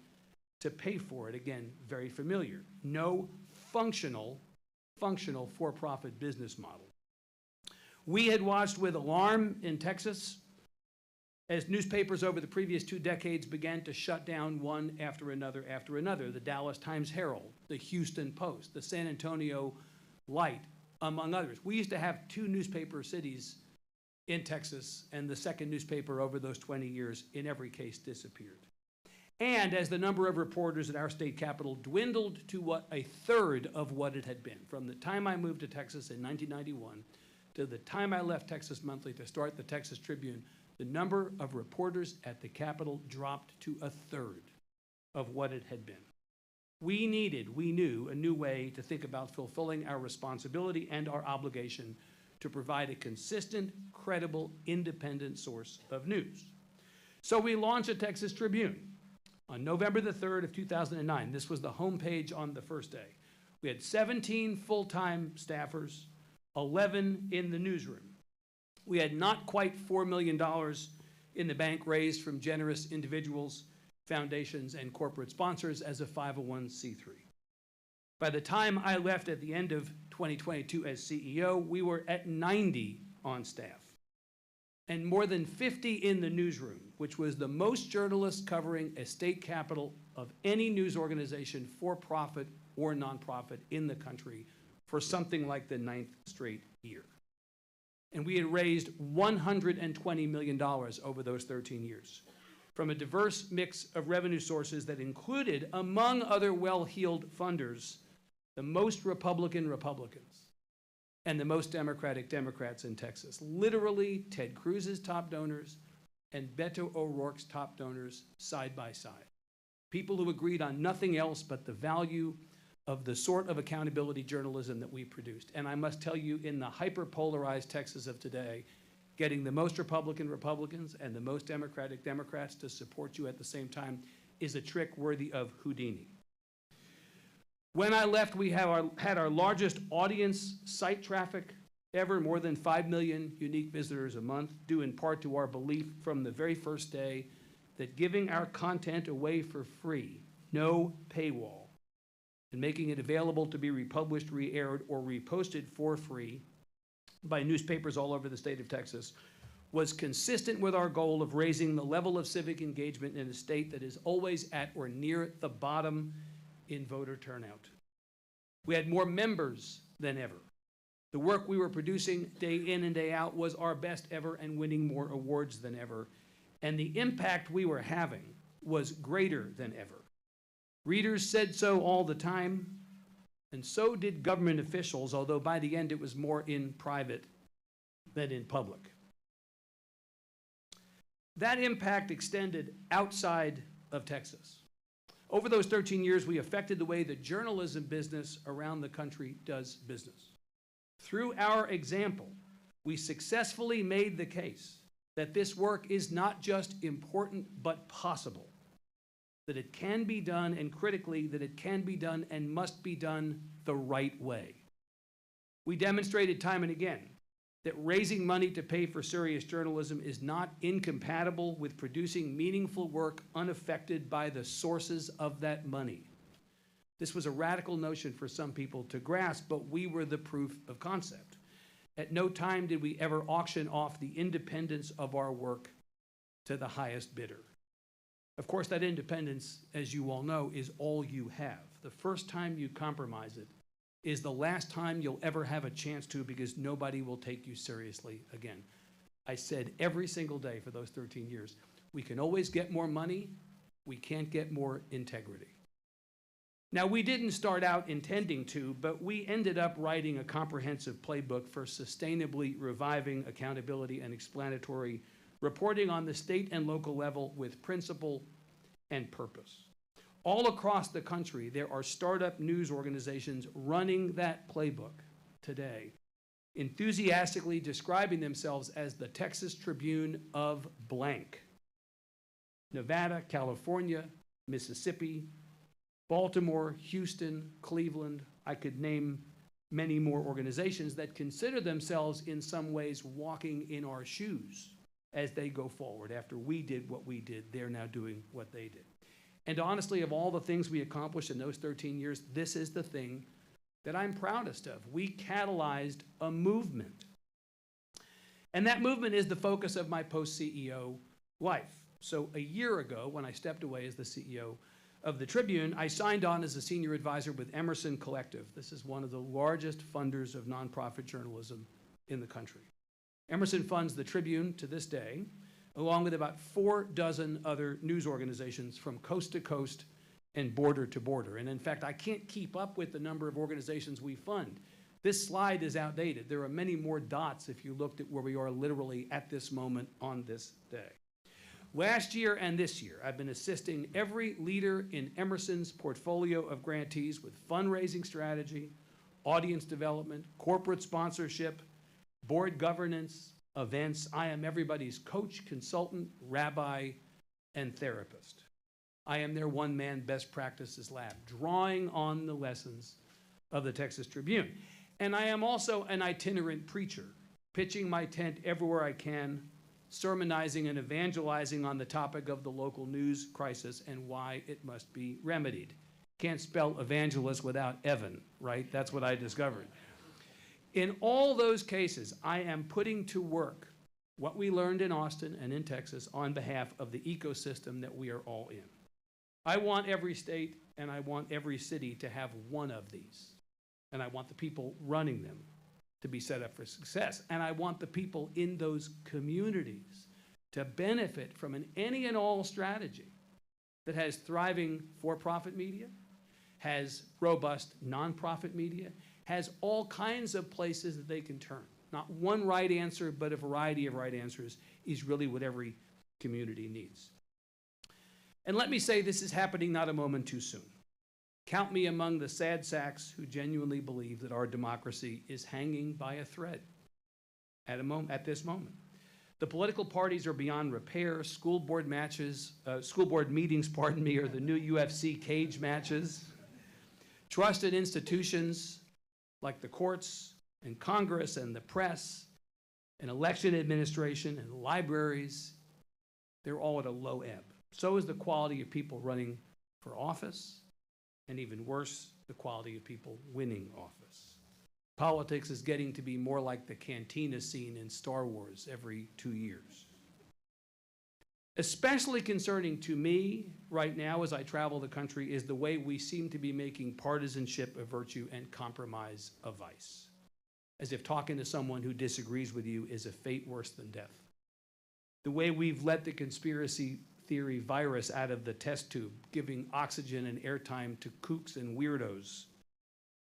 S11: to pay for it. Again, very familiar. No functional for-profit business model. We had watched with alarm in Texas as newspapers over the previous 2 decades began to shut down one after another after another. The Dallas Times-Herald, the Houston Post, the San Antonio Light, among others. We used to have 2 newspaper cities in Texas, and the second newspaper over those 20 years, in every case, disappeared. And as the number of reporters at our state capital dwindled to what a third of what it had been, from the time I moved to Texas in 1991 to the time I left Texas Monthly to start the Texas Tribune, the number of reporters at the Capitol dropped to a third of what it had been. We knew a new way to think about fulfilling our responsibility and our obligation to provide a consistent, credible, independent source of news. So we launched a Texas Tribune on November the 3rd of 2009. This was the homepage on the first day. We had 17 full-time staffers, 11 in the newsroom. We had not quite $4 million in the bank raised from generous individuals, foundations, and corporate sponsors as a 501c3. By the time I left at the end of 2022 as CEO, we were at 90 on staff and more than 50 in the newsroom, which was the most journalists covering a state capital of any news organization, for-profit or nonprofit, in the country for something like the 9th straight year. And we had raised $120 million over those 13 years from a diverse mix of revenue sources that included, among other well-heeled funders, the most Republican Republicans and the most Democratic Democrats in Texas. Literally, Ted Cruz's top donors and Beto O'Rourke's top donors side by side. People who agreed on nothing else but the value of the sort of accountability journalism that we produced. And I must tell you, in the hyper-polarized Texas of today, getting the most Republican Republicans and the most Democratic Democrats to support you at the same time is a trick worthy of Houdini. When I left, we had our largest audience site traffic ever, more than 5 million unique visitors a month, due in part to our belief from the very first day that giving our content away for free, no paywall, and making it available to be republished, re-aired, or reposted for free by newspapers all over the state of Texas was consistent with our goal of raising the level of civic engagement in a state that is always at or near the bottom in voter turnout. We had more members than ever. The work we were producing day in and day out was our best ever and winning more awards than ever. And the impact we were having was greater than ever. Readers said so all the time, and so did government officials, although by the end it was more in private than in public. That impact extended outside of Texas. Over those 13 years, we affected the way the journalism business around the country does business. Through our example, we successfully made the case that this work is not just important, but possible, that it can be done, and critically, that it can be done and must be done the right way. We demonstrated time and again that raising money to pay for serious journalism is not incompatible with producing meaningful work unaffected by the sources of that money. This was a radical notion for some people to grasp, but we were the proof of concept. At no time did we ever auction off the independence of our work to the highest bidder. Of course, that independence, as you all know, is all you have. The first time you compromise it is the last time you'll ever have a chance to, because nobody will take you seriously again. I said every single day for those 13 years, we can always get more money, we can't get more integrity. Now, we didn't start out intending to, but we ended up writing a comprehensive playbook for sustainably reviving accountability and explanatory reporting on the state and local level with principle and purpose. All across the country, there are startup news organizations running that playbook today, enthusiastically describing themselves as the Texas Tribune of blank. Nevada, California, Mississippi, Baltimore, Houston, Cleveland. I could name many more organizations that consider themselves in some ways walking in our shoes as they go forward. After we did what we did, they're now doing what they did. And honestly, of all the things we accomplished in those 13 years, this is the thing that I'm proudest of. We catalyzed a movement. And that movement is the focus of my post-CEO life. So a year ago, when I stepped away as the CEO of the Tribune, I signed on as a senior advisor with Emerson Collective. This is one of the largest funders of nonprofit journalism in the country. Emerson funds the Tribune to this day, along with about 4 dozen other news organizations from coast to coast and border to border. And in fact, I can't keep up with the number of organizations we fund. This slide is outdated. There are many more dots if you looked at where we are literally at this moment on this day. Last year and this year, I've been assisting every leader in Emerson's portfolio of grantees with fundraising strategy, audience development, corporate sponsorship, board governance, events. I am everybody's coach, consultant, rabbi, and therapist. I am their one-man best practices lab, drawing on the lessons of the Texas Tribune. And I am also an itinerant preacher, pitching my tent everywhere I can, sermonizing and evangelizing on the topic of the local news crisis and why it must be remedied. Can't spell evangelist without Evan, right? That's what I discovered. In all those cases, I am putting to work what we learned in Austin and in Texas on behalf of the ecosystem that we are all in. I want every state and I want every city to have one of these. And I want the people running them to be set up for success. And I want the people in those communities to benefit from an any and all strategy that has thriving for-profit media, has robust nonprofit media, has all kinds of places that they can turn. Not one right answer, but a variety of right answers is really what every community needs. And let me say this is happening not a moment too soon. Count me among the sad sacks who genuinely believe that our democracy is hanging by a thread at this moment. The political parties are beyond repair. School board meetings, are the new UFC cage matches. Trusted institutions like the courts and Congress and the press and election administration and libraries, they're all at a low ebb. So is the quality of people running for office, and even worse, the quality of people winning office. Politics is getting to be more like the cantina scene in Star Wars every 2 years. Especially concerning to me right now as I travel the country is the way we seem to be making partisanship a virtue and compromise a vice. As if talking to someone who disagrees with you is a fate worse than death. The way we've let the conspiracy theory virus out of the test tube, giving oxygen and airtime to kooks and weirdos,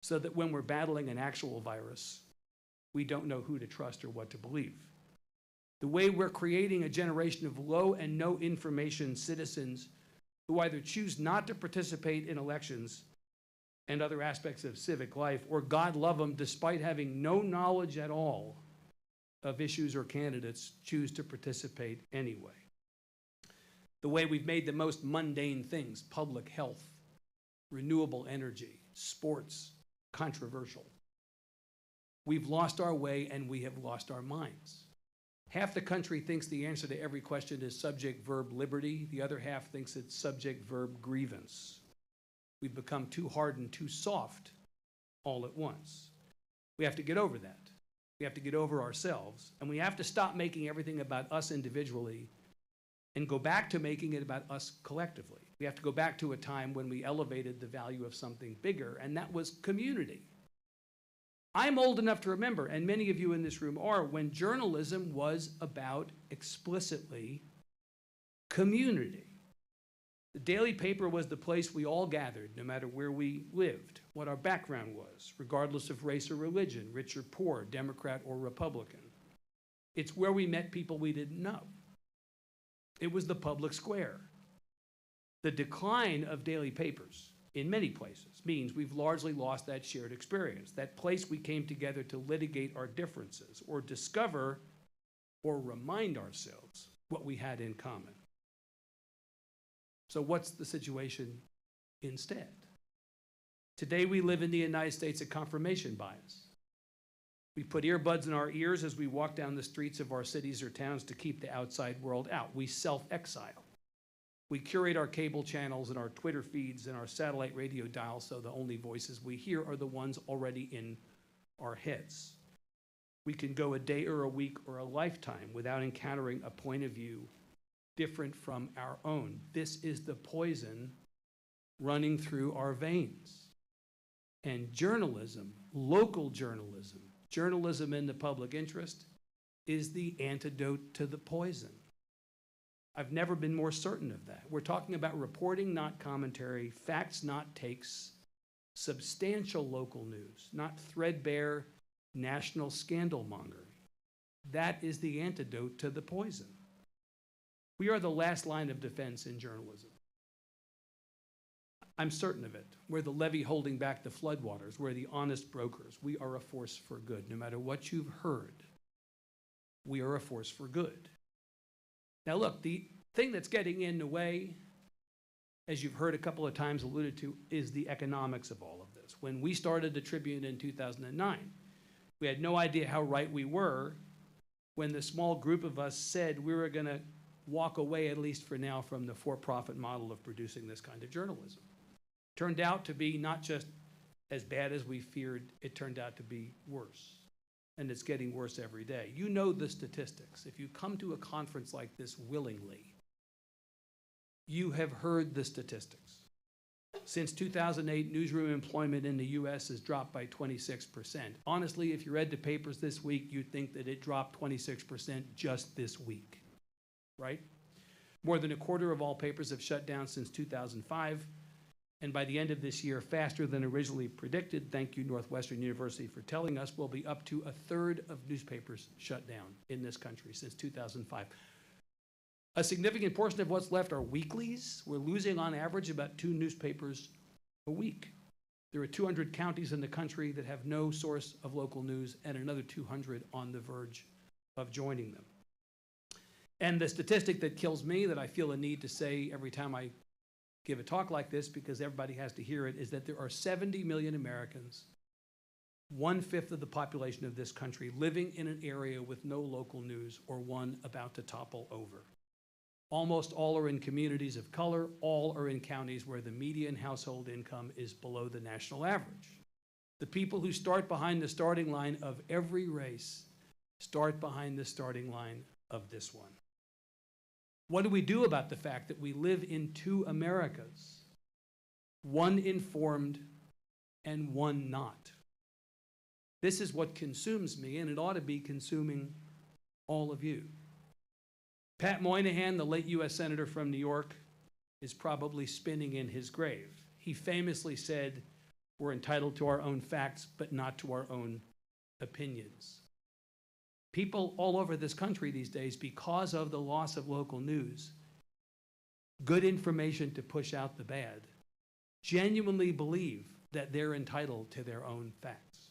S11: so that when we're battling an actual virus, we don't know who to trust or what to believe. The way we're creating a generation of low and no information citizens who either choose not to participate in elections and other aspects of civic life, or God love them, despite having no knowledge at all of issues or candidates, choose to participate anyway. The way we've made the most mundane things, public health, renewable energy, sports, controversial. We've lost our way and we have lost our minds. Half the country thinks the answer to every question is subject-verb liberty. The other half thinks it's subject-verb grievance. We've become too hard and too soft all at once. We have to get over that. We have to get over ourselves, and we have to stop making everything about us individually and go back to making it about us collectively. We have to go back to a time when we elevated the value of something bigger, and that was community. I'm old enough to remember, and many of you in this room are, when journalism was about explicitly community. The daily paper was the place we all gathered, no matter where we lived, what our background was, regardless of race or religion, rich or poor, Democrat or Republican. It's where we met people we didn't know. It was the public square. The decline of daily papers in many places means we've largely lost that shared experience, that place we came together to litigate our differences or discover or remind ourselves what we had in common. So what's the situation instead? Today we live in the United States of confirmation bias. We put earbuds in our ears as we walk down the streets of our cities or towns to keep the outside world out. We self-exile. We curate our cable channels and our Twitter feeds and our satellite radio dials so the only voices we hear are the ones already in our heads. We can go a day or a week or a lifetime without encountering a point of view different from our own. This is the poison running through our veins. And journalism, local journalism, journalism in the public interest, is the antidote to the poison. I've never been more certain of that. We're talking about reporting, not commentary, facts, not takes, substantial local news, not threadbare national scandal mongering. That is the antidote to the poison. We are the last line of defense in journalism. I'm certain of it. We're the levee holding back the floodwaters. We're the honest brokers. We are a force for good. No matter what you've heard, we are a force for good. Now look, the thing that's getting in the way, as you've heard a couple of times alluded to, is the economics of all of this. When we started the Tribune in 2009, we had no idea how right we were when the small group of us said we were going to walk away, at least for now, from the for-profit model of producing this kind of journalism. Turned out to be not just as bad as we feared, it turned out to be worse. And it's getting worse every day. You know the statistics. If you come to a conference like this willingly, you have heard the statistics. Since 2008, newsroom employment in the US has dropped by 26%. Honestly, if you read the papers this week, you'd think that it dropped 26% just this week, right? More than a quarter of all papers have shut down since 2005. And by the end of this year, faster than originally predicted, thank you Northwestern University for telling us, we'll be up to a third of newspapers shut down in this country since 2005. A significant portion of what's left are weeklies. We're losing on average about 2 newspapers a week. There are 200 counties in the country that have no source of local news and another 200 on the verge of joining them. And the statistic that kills me, that I feel a need to say every time I give a talk like this because everybody has to hear it, is that there are 70 million Americans, 1/5 of the population of this country, living in an area with no local news or one about to topple over. Almost all are in communities of color, all are in counties where the median household income is below the national average. The people who start behind the starting line of every race start behind the starting line of this one. What do we do about the fact that we live in 2 Americas, one informed and one not? This is what consumes me, and it ought to be consuming all of you. Pat Moynihan, the late US Senator from New York, is probably spinning in his grave. He famously said, we're entitled to our own facts, but not to our own opinions. People all over this country these days, because of the loss of local news, good information to push out the bad, genuinely believe that they're entitled to their own facts,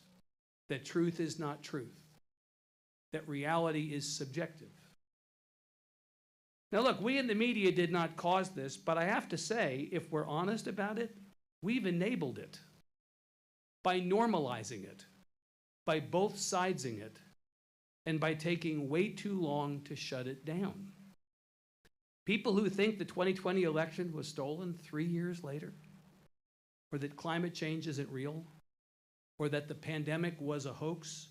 S11: that truth is not truth, that reality is subjective. Now look, we in the media did not cause this, but I have to say, if we're honest about it, we've enabled it by normalizing it, by both sidesing it, and by taking way too long to shut it down. People who think the 2020 election was stolen 3 years later, or that climate change isn't real, or that the pandemic was a hoax,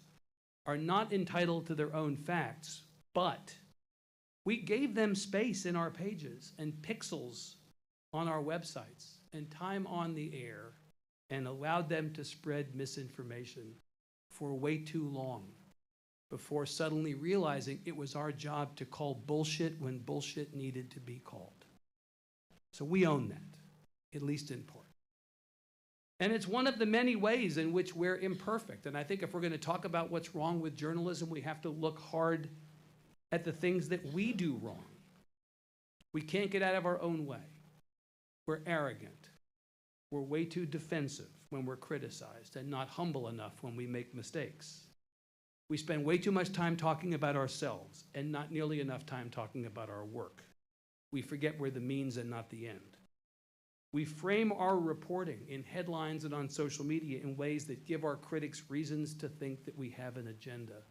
S11: are not entitled to their own facts, but We gave them space in our pages and pixels on our websites and time on the air and allowed them to spread misinformation for way too long before suddenly realizing it was our job to call bullshit when bullshit needed to be called. So we own that, at least in part. And it's one of the many ways in which we're imperfect. And I think if we're going to talk about what's wrong with journalism, we have to look hard at the things that we do wrong. We can't get out of our own way. We're arrogant. We're way too defensive when we're criticized and not humble enough when we make mistakes. We spend way too much time talking about ourselves and not nearly enough time talking about our work. We forget we're the means and not the end. We frame our reporting in headlines and on social media in ways that give our critics reasons to think that we have an agenda.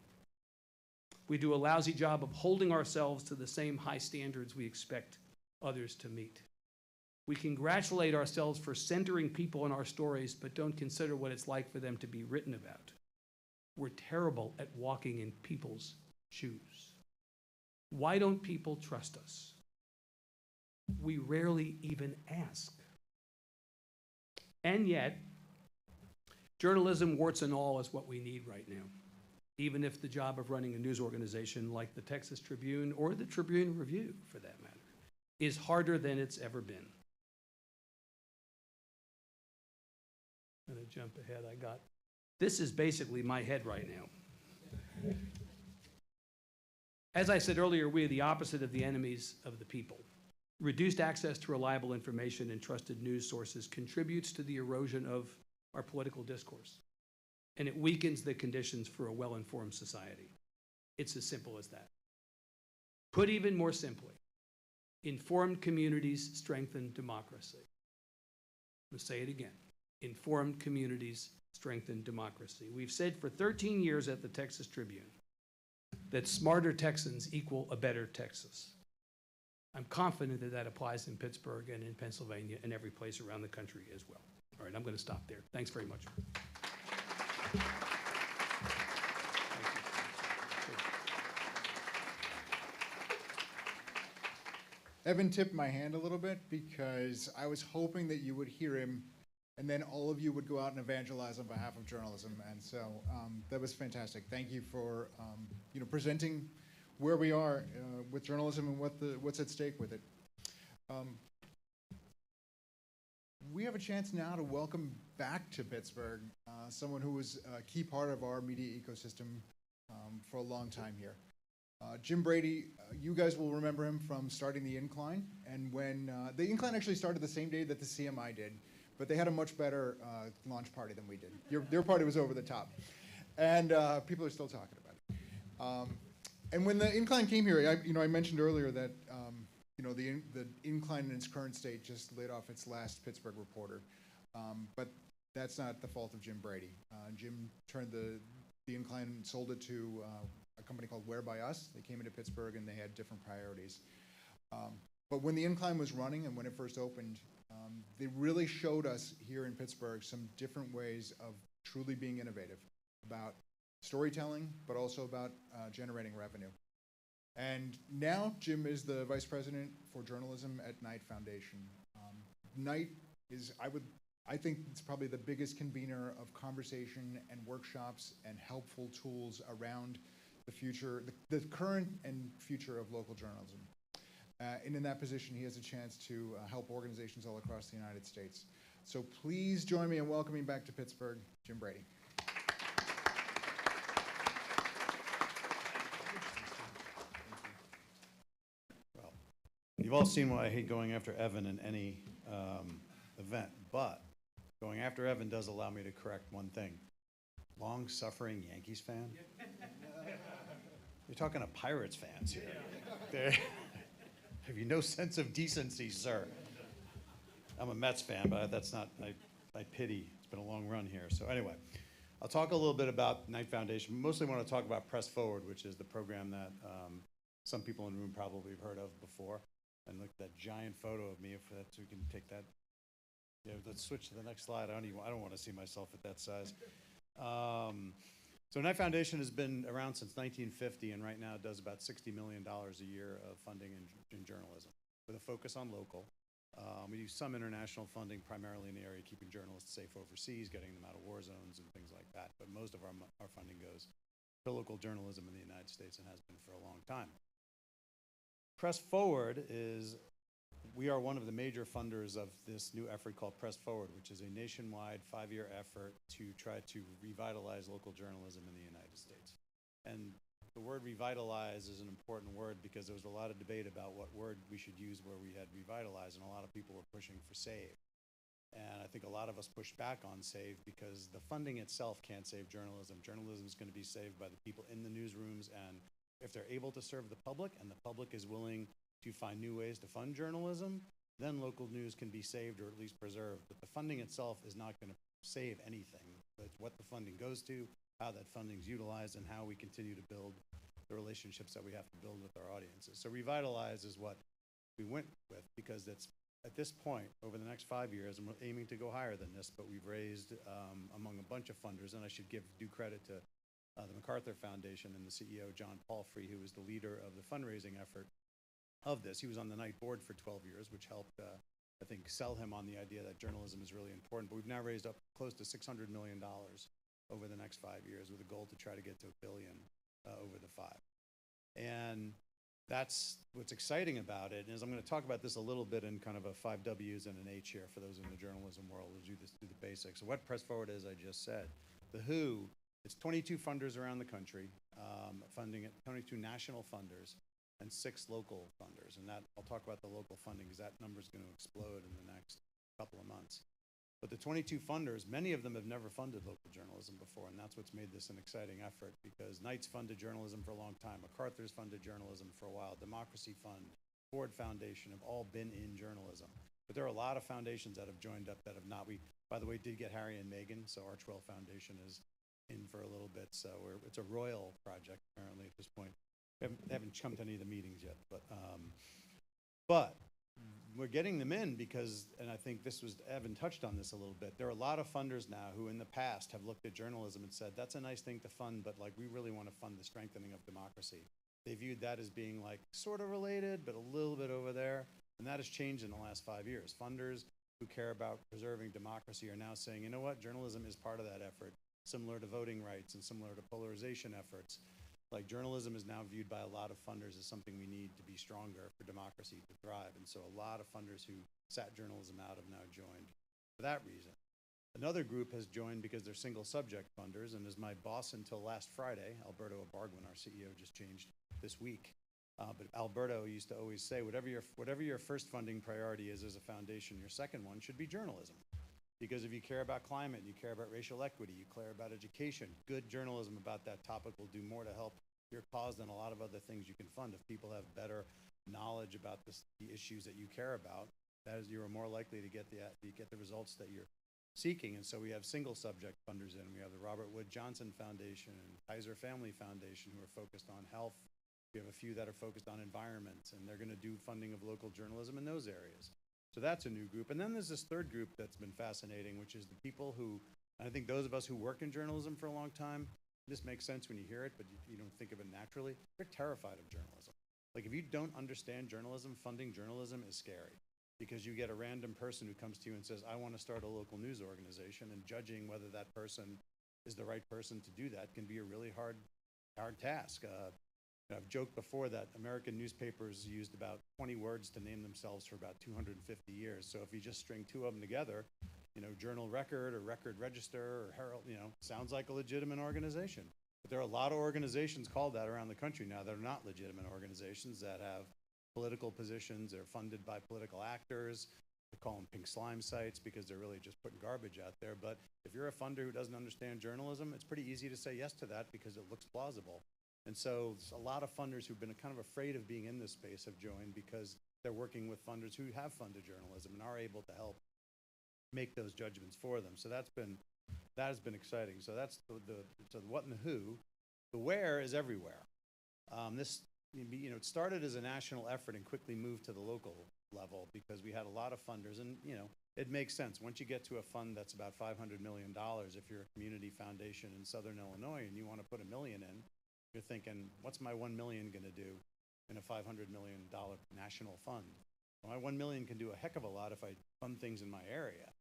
S11: We do a lousy job of holding ourselves to the same high standards we expect others to meet. We congratulate ourselves for centering people in our stories, but don't consider what it's like for them to be written about. We're terrible at walking in people's shoes. Why don't people trust us? We rarely even ask. And yet, journalism, warts and all, is what we need right now, even if the job of running a news organization like the Texas Tribune or the Tribune Review, for that matter, is harder than it's ever been. I'm going to jump ahead. This is basically my head right now. As I said earlier, we are the opposite of the enemies of the people. Reduced access to reliable information and trusted news sources contributes to the erosion of our political discourse, and it weakens the conditions for a well-informed society. It's as simple as that. Put even more simply, informed communities strengthen democracy. I'm going to say it again. Informed communities strengthen democracy. We've said for 13 years at the Texas Tribune that smarter Texans equal a better Texas. I'm confident that that applies in Pittsburgh and in Pennsylvania and every place around the country as well. All right, I'm going to stop there. Thanks very much.
S6: Evan tipped my hand a little bit because I was hoping that you would hear him and then all of you would go out and evangelize on behalf of journalism. And so that was fantastic. Thank you for presenting where we are with journalism and what's at stake with it. We have a chance now to welcome back to Pittsburgh someone who was a key part of our media ecosystem for a long time here. Jim Brady, you guys will remember him from starting the Incline, and when the Incline actually started the same day that the CMI did, but they had a much better launch party than we did. Their party was over the top, and people are still talking about it. And when the Incline came here, I mentioned earlier that the Incline in its current state just laid off its last Pittsburgh reporter, but that's not the fault of Jim Brady. Jim turned the Incline and sold it to a company called Where By Us. They came into Pittsburgh and they had different priorities. But when the Incline was running and when it first opened, they really showed us here in Pittsburgh some different ways of truly being innovative about storytelling, but also about generating revenue. And now Jim is the Vice President for Journalism at Knight Foundation. Knight is, I think it's probably the biggest convener of conversation and workshops and helpful tools around the future, the current and future of local journalism. And in that position, he has a chance to help organizations all across the United States. So please join me in welcoming back to Pittsburgh, Jim Brady.
S12: Well, you've all seen why I hate going after Evan in any event, but going after Evan does allow me to correct one thing. Long-suffering Yankees fan? You're talking to Pirates fans here. Have you no sense of decency, sir? I'm a Mets fan, but that's not, I pity. It's been a long run here. So anyway, I'll talk a little bit about Knight Foundation. Mostly want to talk about Press Forward, which is the program that some people in the room probably have heard of before. And look at that giant photo of me, if that's, we can take that. Yeah, let's switch to the next slide. I don't want to see myself at that size. So Knight Foundation has been around since 1950, and right now it does about $60 million a year of funding in journalism, with a focus on local. We do some international funding, primarily in the area keeping journalists safe overseas, getting them out of war zones and things like that. But most of our funding goes to local journalism in the United States and has been for a long time. Press Forward is, we are one of the major funders of this new effort called Press Forward, which is a nationwide 5-year effort to try to revitalize local journalism in the United States. And the word revitalize is an important word because there was a lot of debate about what word we should use where we had revitalize, and a lot of people were pushing for save. And I think a lot of us pushed back on save because the funding itself can't save journalism. Journalism is going to be saved by the people in the newsrooms, and if they're able to serve the public and the public is willing to find new ways to fund journalism, then local news can be saved or at least preserved. But the funding itself is not going to save anything. It's what the funding goes to, how that funding is utilized, and how we continue to build the relationships that we have to build with our audiences. So revitalize is what we went with because it's at this point over the next 5 years, and we're aiming to go higher than this, but we've raised among a bunch of funders, and I should give due credit to the MacArthur Foundation and the CEO, John Palfrey, who was the leader of the fundraising effort of this. He was on the Knight board for 12 years, which helped, I think, sell him on the idea that journalism is really important. But we've now raised up close to $600 million over the next 5 years with a goal to try to get to $1 billion over the 5. And that's what's exciting about it. Is I'm going to talk about this a little bit in kind of a 5 W's and an H here for those in the journalism world who do the basics. So what Press Forward is, I just said. The WHO, it's 22 funders around the country, funding it, 22 national funders, and 6 local funders. And that, I'll talk about the local funding because that number is going to explode in the next couple of months. But the 22 funders, many of them have never funded local journalism before, and that's what's made this an exciting effort because Knight's funded journalism for a long time, MacArthur's funded journalism for a while, Democracy Fund, Ford Foundation have all been in journalism. But there are a lot of foundations that have joined up that have not. We, by the way, did get Harry and Meghan, so Archwell Foundation is in for a little bit, so it's a royal project apparently at this point. They haven't come to any of the meetings yet, but we're getting them in because, and I think this was, Evan touched on this a little bit, there are a lot of funders now who in the past have looked at journalism and said, that's a nice thing to fund, but like we really want to fund the strengthening of democracy. They viewed that as being like sort of related, but a little bit over there, and that has changed in the last 5 years. Funders who care about preserving democracy are now saying, you know what, journalism is part of that effort, similar to voting rights and similar to polarization efforts. Like journalism is now viewed by a lot of funders as something we need to be stronger for democracy to thrive. And so a lot of funders who sat journalism out have now joined for that reason. Another group has joined because they're single subject funders, and as my boss until last Friday, Alberto Ibargüen, our CEO, just changed this week. But Alberto used to always say, whatever your first funding priority is as a foundation, your second one should be journalism. Because if you care about climate, you care about racial equity, you care about education, good journalism about that topic will do more to help your cause than a lot of other things you can fund. If people have better knowledge about the issues that you care about, that is, you're more likely to get the results that you're seeking. And so we have single subject funders in. We have the Robert Wood Johnson Foundation and Kaiser Family Foundation who are focused on health. We have a few that are focused on environment, and they're going to do funding of local journalism in those areas. So that's a new group. And then there's this third group that's been fascinating, which is the people who, and I think those of us who work in journalism for a long time, this makes sense when you hear it, but you don't think of it naturally. They're terrified of journalism. Like if you don't understand journalism, funding journalism is scary because you get a random person who comes to you and says, I want to start a local news organization, and judging whether that person is the right person to do that can be a really hard task. I've joked before that American newspapers used about 20 words to name themselves for about 250 years. So if you just string 2 of them together, Journal Record or Record Register or Herald, sounds like a legitimate organization. But there are a lot of organizations called that around the country now that are not legitimate organizations that have political positions. They're funded by political actors. They call them pink slime sites because they're really just putting garbage out there. But if you're a funder who doesn't understand journalism, it's pretty easy to say yes to that because it looks plausible. And so a lot of funders who've been kind of afraid of being in this space have joined because they're working with funders who have funded journalism and are able to help make those judgments for them. So that has been exciting. So that's so the what and the who. The where is everywhere. This it started as a national effort and quickly moved to the local level because we had a lot of funders, and it makes sense. Once you get to a fund that's about $500 million, if you're a community foundation in Southern Illinois and you want to put $1 million in, you're thinking, what's my $1 million going to do in a $500 million national fund? Well, my $1 million can do a heck of a lot if I fund things in my area.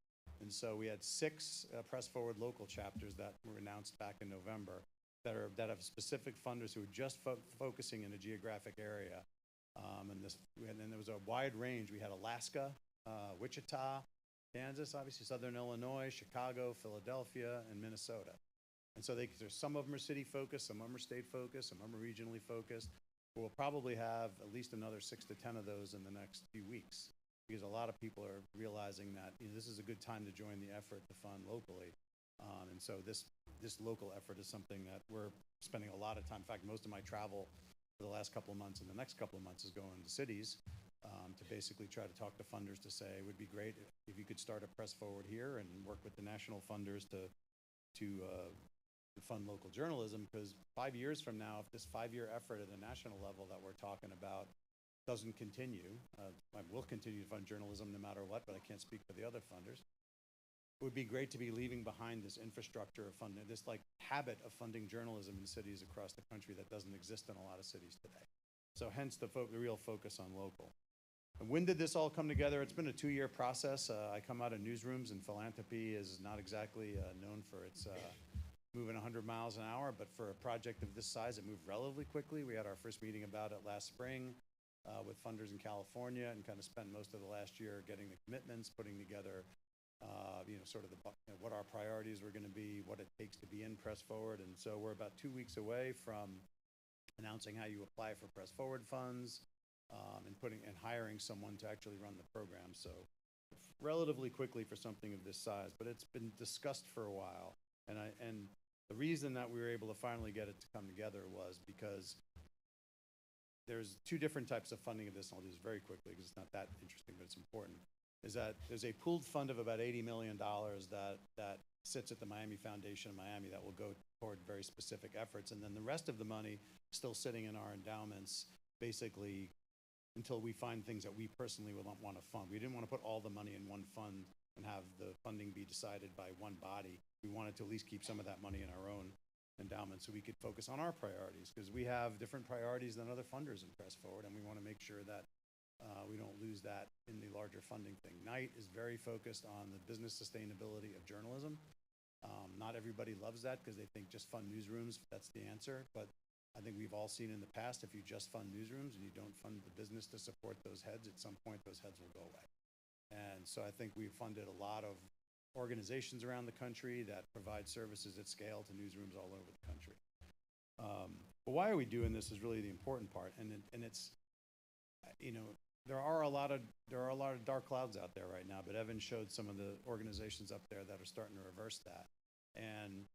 S12: And so we had 6 press forward local chapters that were announced back in November that have specific funders who are just focusing in a geographic area. And then there was a wide range. We had Alaska, Wichita, Kansas, obviously Southern Illinois, Chicago, Philadelphia, and Minnesota. And so there's some of them are city focused, some of them are state focused, some of them are regionally focused. We'll probably have at least another 6 to 10 of those in the next few weeks, because a lot of people are realizing that this is a good time to join the effort to fund locally. And so this local effort is something that we're spending a lot of time. In fact, most of my travel for the last couple of months and the next couple of months is going to cities to basically try to talk to funders to say it would be great if you could start a press forward here and work with the national funders to fund local journalism, because 5 years from now, if this 5-year effort at a national level that we're talking about doesn't continue, I will continue to fund journalism no matter what, but I can't speak for the other funders. It would be great to be leaving behind this infrastructure of funding, this habit of funding journalism in cities across the country that doesn't exist in a lot of cities today. So hence the real focus on local. And when did this all come together? It's been a 2-year process. I come out of newsrooms, and philanthropy is not exactly known for its moving 100 miles an hour, but for a project of this size, it moved relatively quickly. We had our first meeting about it last spring with funders in California, and kind of spent most of the last year getting the commitments, putting together sort of what our priorities were going to be, what it takes to be in Press Forward. And so we're about 2 weeks away from announcing how you apply for Press Forward funds and hiring someone to actually run the program. So relatively quickly for something of this size, but it's been discussed for a while. And the reason that we were able to finally get it to come together was because there's 2 different types of funding of this, and I'll do this very quickly because it's not that interesting, but it's important, is that there's a pooled fund of about $80 million that sits at the Miami Foundation in Miami that will go toward very specific efforts. And then the rest of the money still sitting in our endowments, basically until we find things that we personally would want to fund. We didn't want to put all the money in one fund and have the funding be decided by one body. We wanted to at least keep some of that money in our own endowment so we could focus on our priorities, because we have different priorities than other funders in Press Forward, and we want to make sure that we don't lose that in the larger funding thing. Knight is very focused on the business sustainability of journalism. Not everybody loves that because they think just fund newsrooms, that's the answer. But I think we've all seen in the past, if you just fund newsrooms and you don't fund the business to support those heads, at some point those heads will go away. And so I think we've funded a lot of organizations around the country that provide services at scale to newsrooms all over the country. But why are we doing this is really the important part. And it's, there are a lot of dark clouds out there right now, but Evan showed some of the organizations up there that are starting to reverse that. And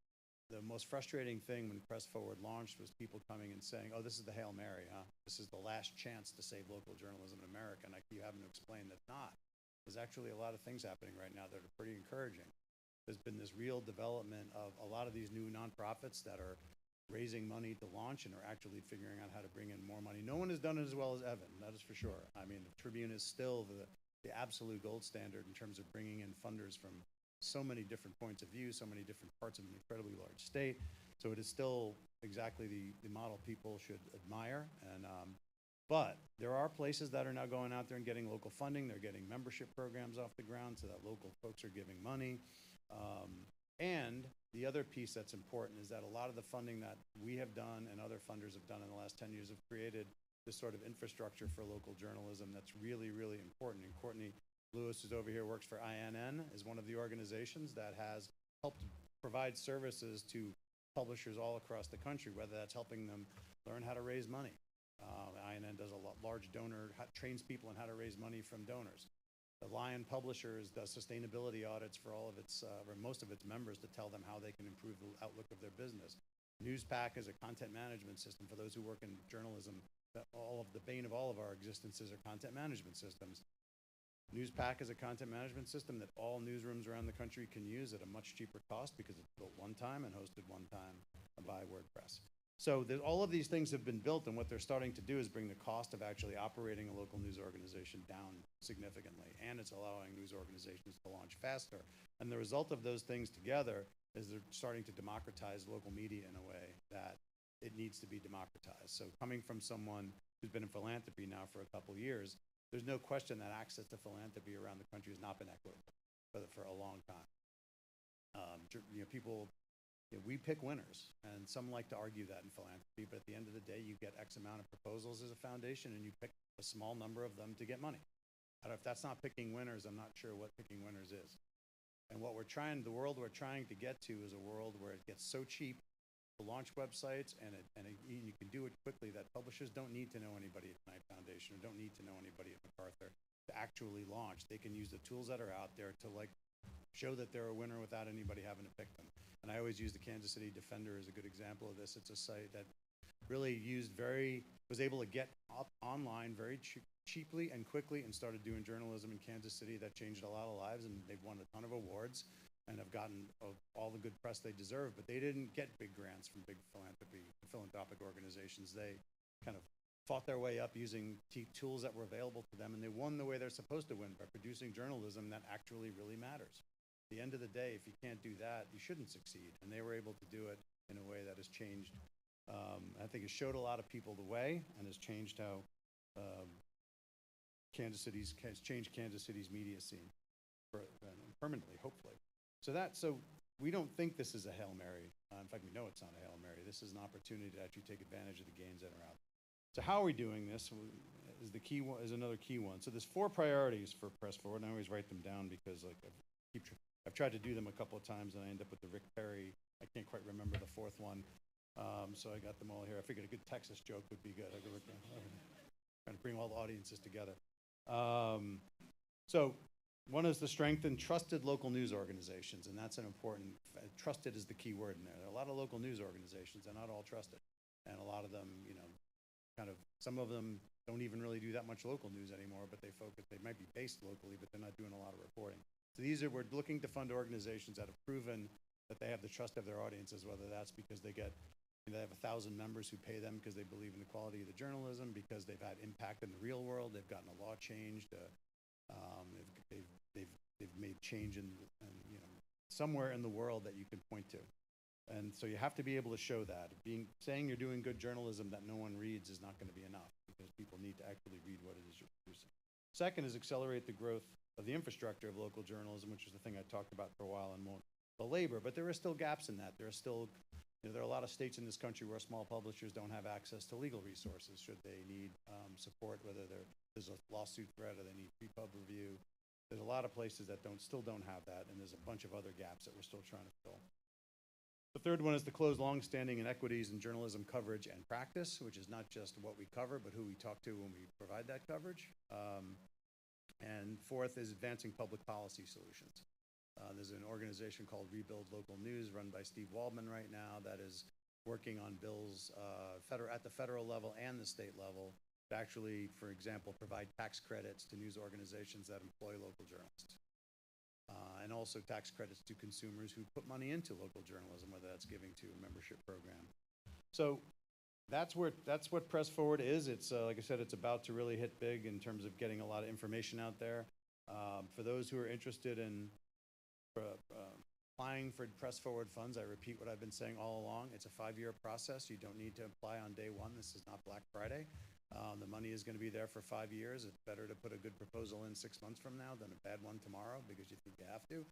S12: the most frustrating thing when Press Forward launched was people coming and saying, oh, this is the Hail Mary, huh? This is the last chance to save local journalism in America. And I keep having to explain that not. There's actually a lot of things happening right now that are pretty encouraging. There's been this real development of a lot of these new nonprofits that are raising money to launch and are actually figuring out how to bring in more money. No one has done it as well as Evan, that is for sure. I mean, the Tribune is still the absolute gold standard in terms of bringing in funders from so many different points of view, so many different parts of an incredibly large state. So it is still exactly the model people should admire. And but there are places that are now going out there and getting local funding. They're getting membership programs off the ground so that local folks are giving money. And the other piece that's important is that a lot of the funding that we have done and other funders have done in the last 10 years have created this sort of infrastructure for local journalism that's really, really important. And Courtney Lewis, who's over here, works for INN, is one of the organizations that has helped provide services to publishers all across the country, whether that's helping them learn how to raise money. INN does a large donor, trains people on how to raise money from donors. The Lion Publishers does sustainability audits for all of its, or most of its members to tell them how they can improve the outlook of their business. Newspack is a content management system for those who work in journalism. The bane of all of our existences are content management systems. Newspack is a content management system that all newsrooms around the country can use at a much cheaper cost because it's built one time and hosted one time by WordPress. So all of these things have been built, and what they're starting to do is bring the cost of actually operating a local news organization down significantly, and it's allowing news organizations to launch faster. And the result of those things together is they're starting to democratize local media in a way that it needs to be democratized. So coming from someone who's been in philanthropy now for a couple years, there's no question that access to philanthropy around the country has not been equitable for a long time. We pick winners, and some like to argue that in philanthropy, but at the end of the day, you get X amount of proposals as a foundation, and you pick a small number of them to get money. If that's not picking winners, I'm not sure what picking winners is. And the world we're trying to get to is a world where it gets so cheap to launch websites, and you can do it quickly, that publishers don't need to know anybody at Knight Foundation, or don't need to know anybody at MacArthur to actually launch. They can use the tools that are out there to show that they're a winner without anybody having to pick them. And I always use the Kansas City Defender as a good example of this. It's a site that really was able to get up online very cheaply and quickly, and started doing journalism in Kansas City that changed a lot of lives, and they've won a ton of awards and have gotten all the good press they deserve, but they didn't get big grants from big philanthropic organizations. They kind of fought their way up using tools that were available to them, and they won the way they're supposed to win, by producing journalism that actually really matters. At the end of the day, if you can't do that, you shouldn't succeed. And they were able to do it in a way that has changed, I think it showed a lot of people the way, and has changed how has changed Kansas City's media scene permanently, hopefully. So we don't think this is a Hail Mary. In fact, we know it's not a Hail Mary. This is an opportunity to actually take advantage of the gains that are out there. So how are we doing this is another key one. So there's 4 priorities for Press Forward, and I always write them down because I've tried to do them a couple of times, and I end up with the Rick Perry. I can't quite remember the 4th one, so I got them all here. I figured a good Texas joke would be good. Trying to bring all the audiences together. So one is to strengthen trusted local news organizations, and that's an important, trusted is the key word in there. There are a lot of local news organizations, they're not all trusted. And a lot of them, some of them don't even really do that much local news anymore, but they might be based locally, but they're not doing a lot of reporting. So we're looking to fund organizations that have proven that they have the trust of their audiences, whether that's because they have 1,000 members who pay them because they believe in the quality of the journalism, because they've had impact in the real world, they've gotten a law changed, they've made change in somewhere in the world that you can point to. And so you have to be able to show that. Saying you're doing good journalism that no one reads is not going to be enough, because people need to actually read what it is you're producing. Second is accelerate the growth of the infrastructure of local journalism, which is the thing I talked about for a while and won't belabor, but there are still gaps in that. There are a lot of states in this country where small publishers don't have access to legal resources should they need support, whether there's a lawsuit threat or they need pre-pub review. There's a lot of places that still don't have that, and there's a bunch of other gaps that we're still trying to fill. The third one is to close longstanding inequities in journalism coverage and practice, which is not just what we cover, but who we talk to when we provide that coverage. And fourth is advancing public policy solutions. There's an organization called Rebuild Local News run by Steve Waldman right now that is working on bills at the federal level and the state level to actually, for example, provide tax credits to news organizations that employ local journalists. And also tax credits to consumers who put money into local journalism, whether that's giving to a membership program. So that's what Press Forward is. It's like I said, it's about to really hit big in terms of getting a lot of information out there. For those who are interested in applying for Press Forward funds, I repeat what I've been saying all along. It's a 5-year process. You don't need to apply on day one. This is not Black Friday. The money is going to be there for 5 years. It's better to put a good proposal in 6 months from now than a bad one tomorrow because you think you have to.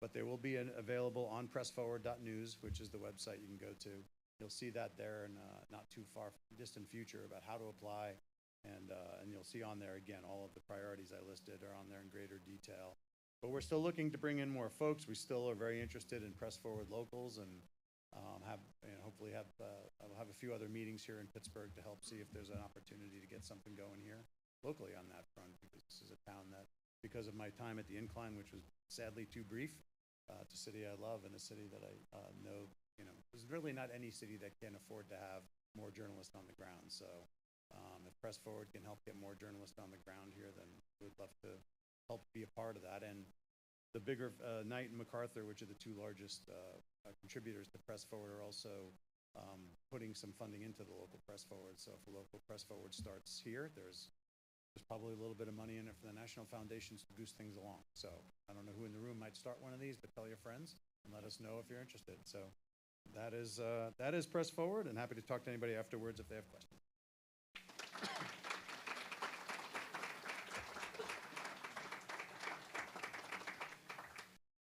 S12: But there will be available on pressforward.news, which is the website you can go to. You'll see that there in not too far distant future about how to apply. And you'll see on there, again, all of the priorities I listed are on there in greater detail. But we're still looking to bring in more folks. We still are very interested in Press Forward locals, and hopefully I'll have a few other meetings here in Pittsburgh to help see if there's an opportunity to get something going here locally on that front, because this is a town that, because of my time at the Incline, which was sadly too brief, it's a city I love and a city that I know, there's really not any city that can afford to have more journalists on the ground. So if Press Forward can help get more journalists on the ground here, then we'd love to help be a part of that. And the bigger Knight and MacArthur, which are the two largest contributors to Press Forward, are also putting some funding into the local press forward. So if a local press forward starts here, there's probably a little bit of money in it for the national foundations to boost things along. So I don't know who in the room might start one of these, but tell your friends and let us know if you're interested. So that is press forward, and happy to talk to anybody afterwards if they have questions.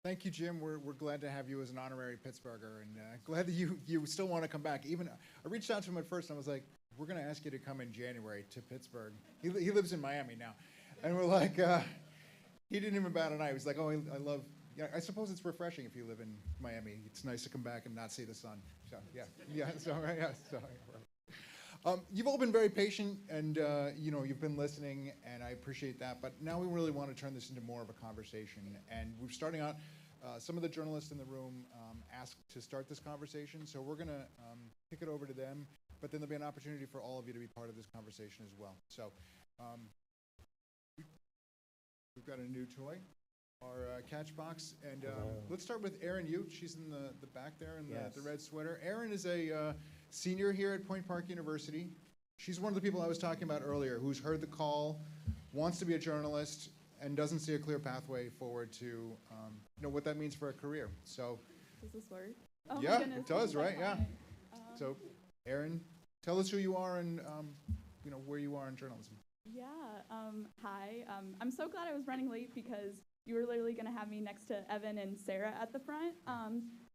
S6: Thank you, Jim. We're glad to have you as an honorary Pittsburgher, and glad that you still want to come back. Even I reached out to him at first, and I was like, "We're going to ask you to come in January to Pittsburgh." He lives in Miami now, and we're like, he didn't even bat an eye. He was like, "Oh, I love." Yeah, I suppose it's refreshing if you live in Miami. It's nice to come back and not see the sun. So yeah. So right, yeah. So. You've all been very patient, and you've been listening, and I appreciate that. But now we really want to turn this into more of a conversation, and we're starting out. Some of the journalists in the room asked to start this conversation, so we're going to kick it over to them. But then there'll be an opportunity for all of you to be part of this conversation as well. So we've got a new toy, our catch box, and let's start with Erin Yudt. She's in the back there in the red sweater. Erin is a senior here at Point Park University. She's one of the people I was talking about earlier who's heard the call, wants to be a journalist, and doesn't see a clear pathway forward to what that means for a career. So,
S13: does this work? Oh
S6: yeah,
S13: my goodness,
S6: it does, right? Yeah.
S13: So,
S6: Erin, tell us who you are and where you are in journalism.
S13: Yeah. Hi. I'm so glad I was running late because you were literally going to have me next to Evan and Sara at the front.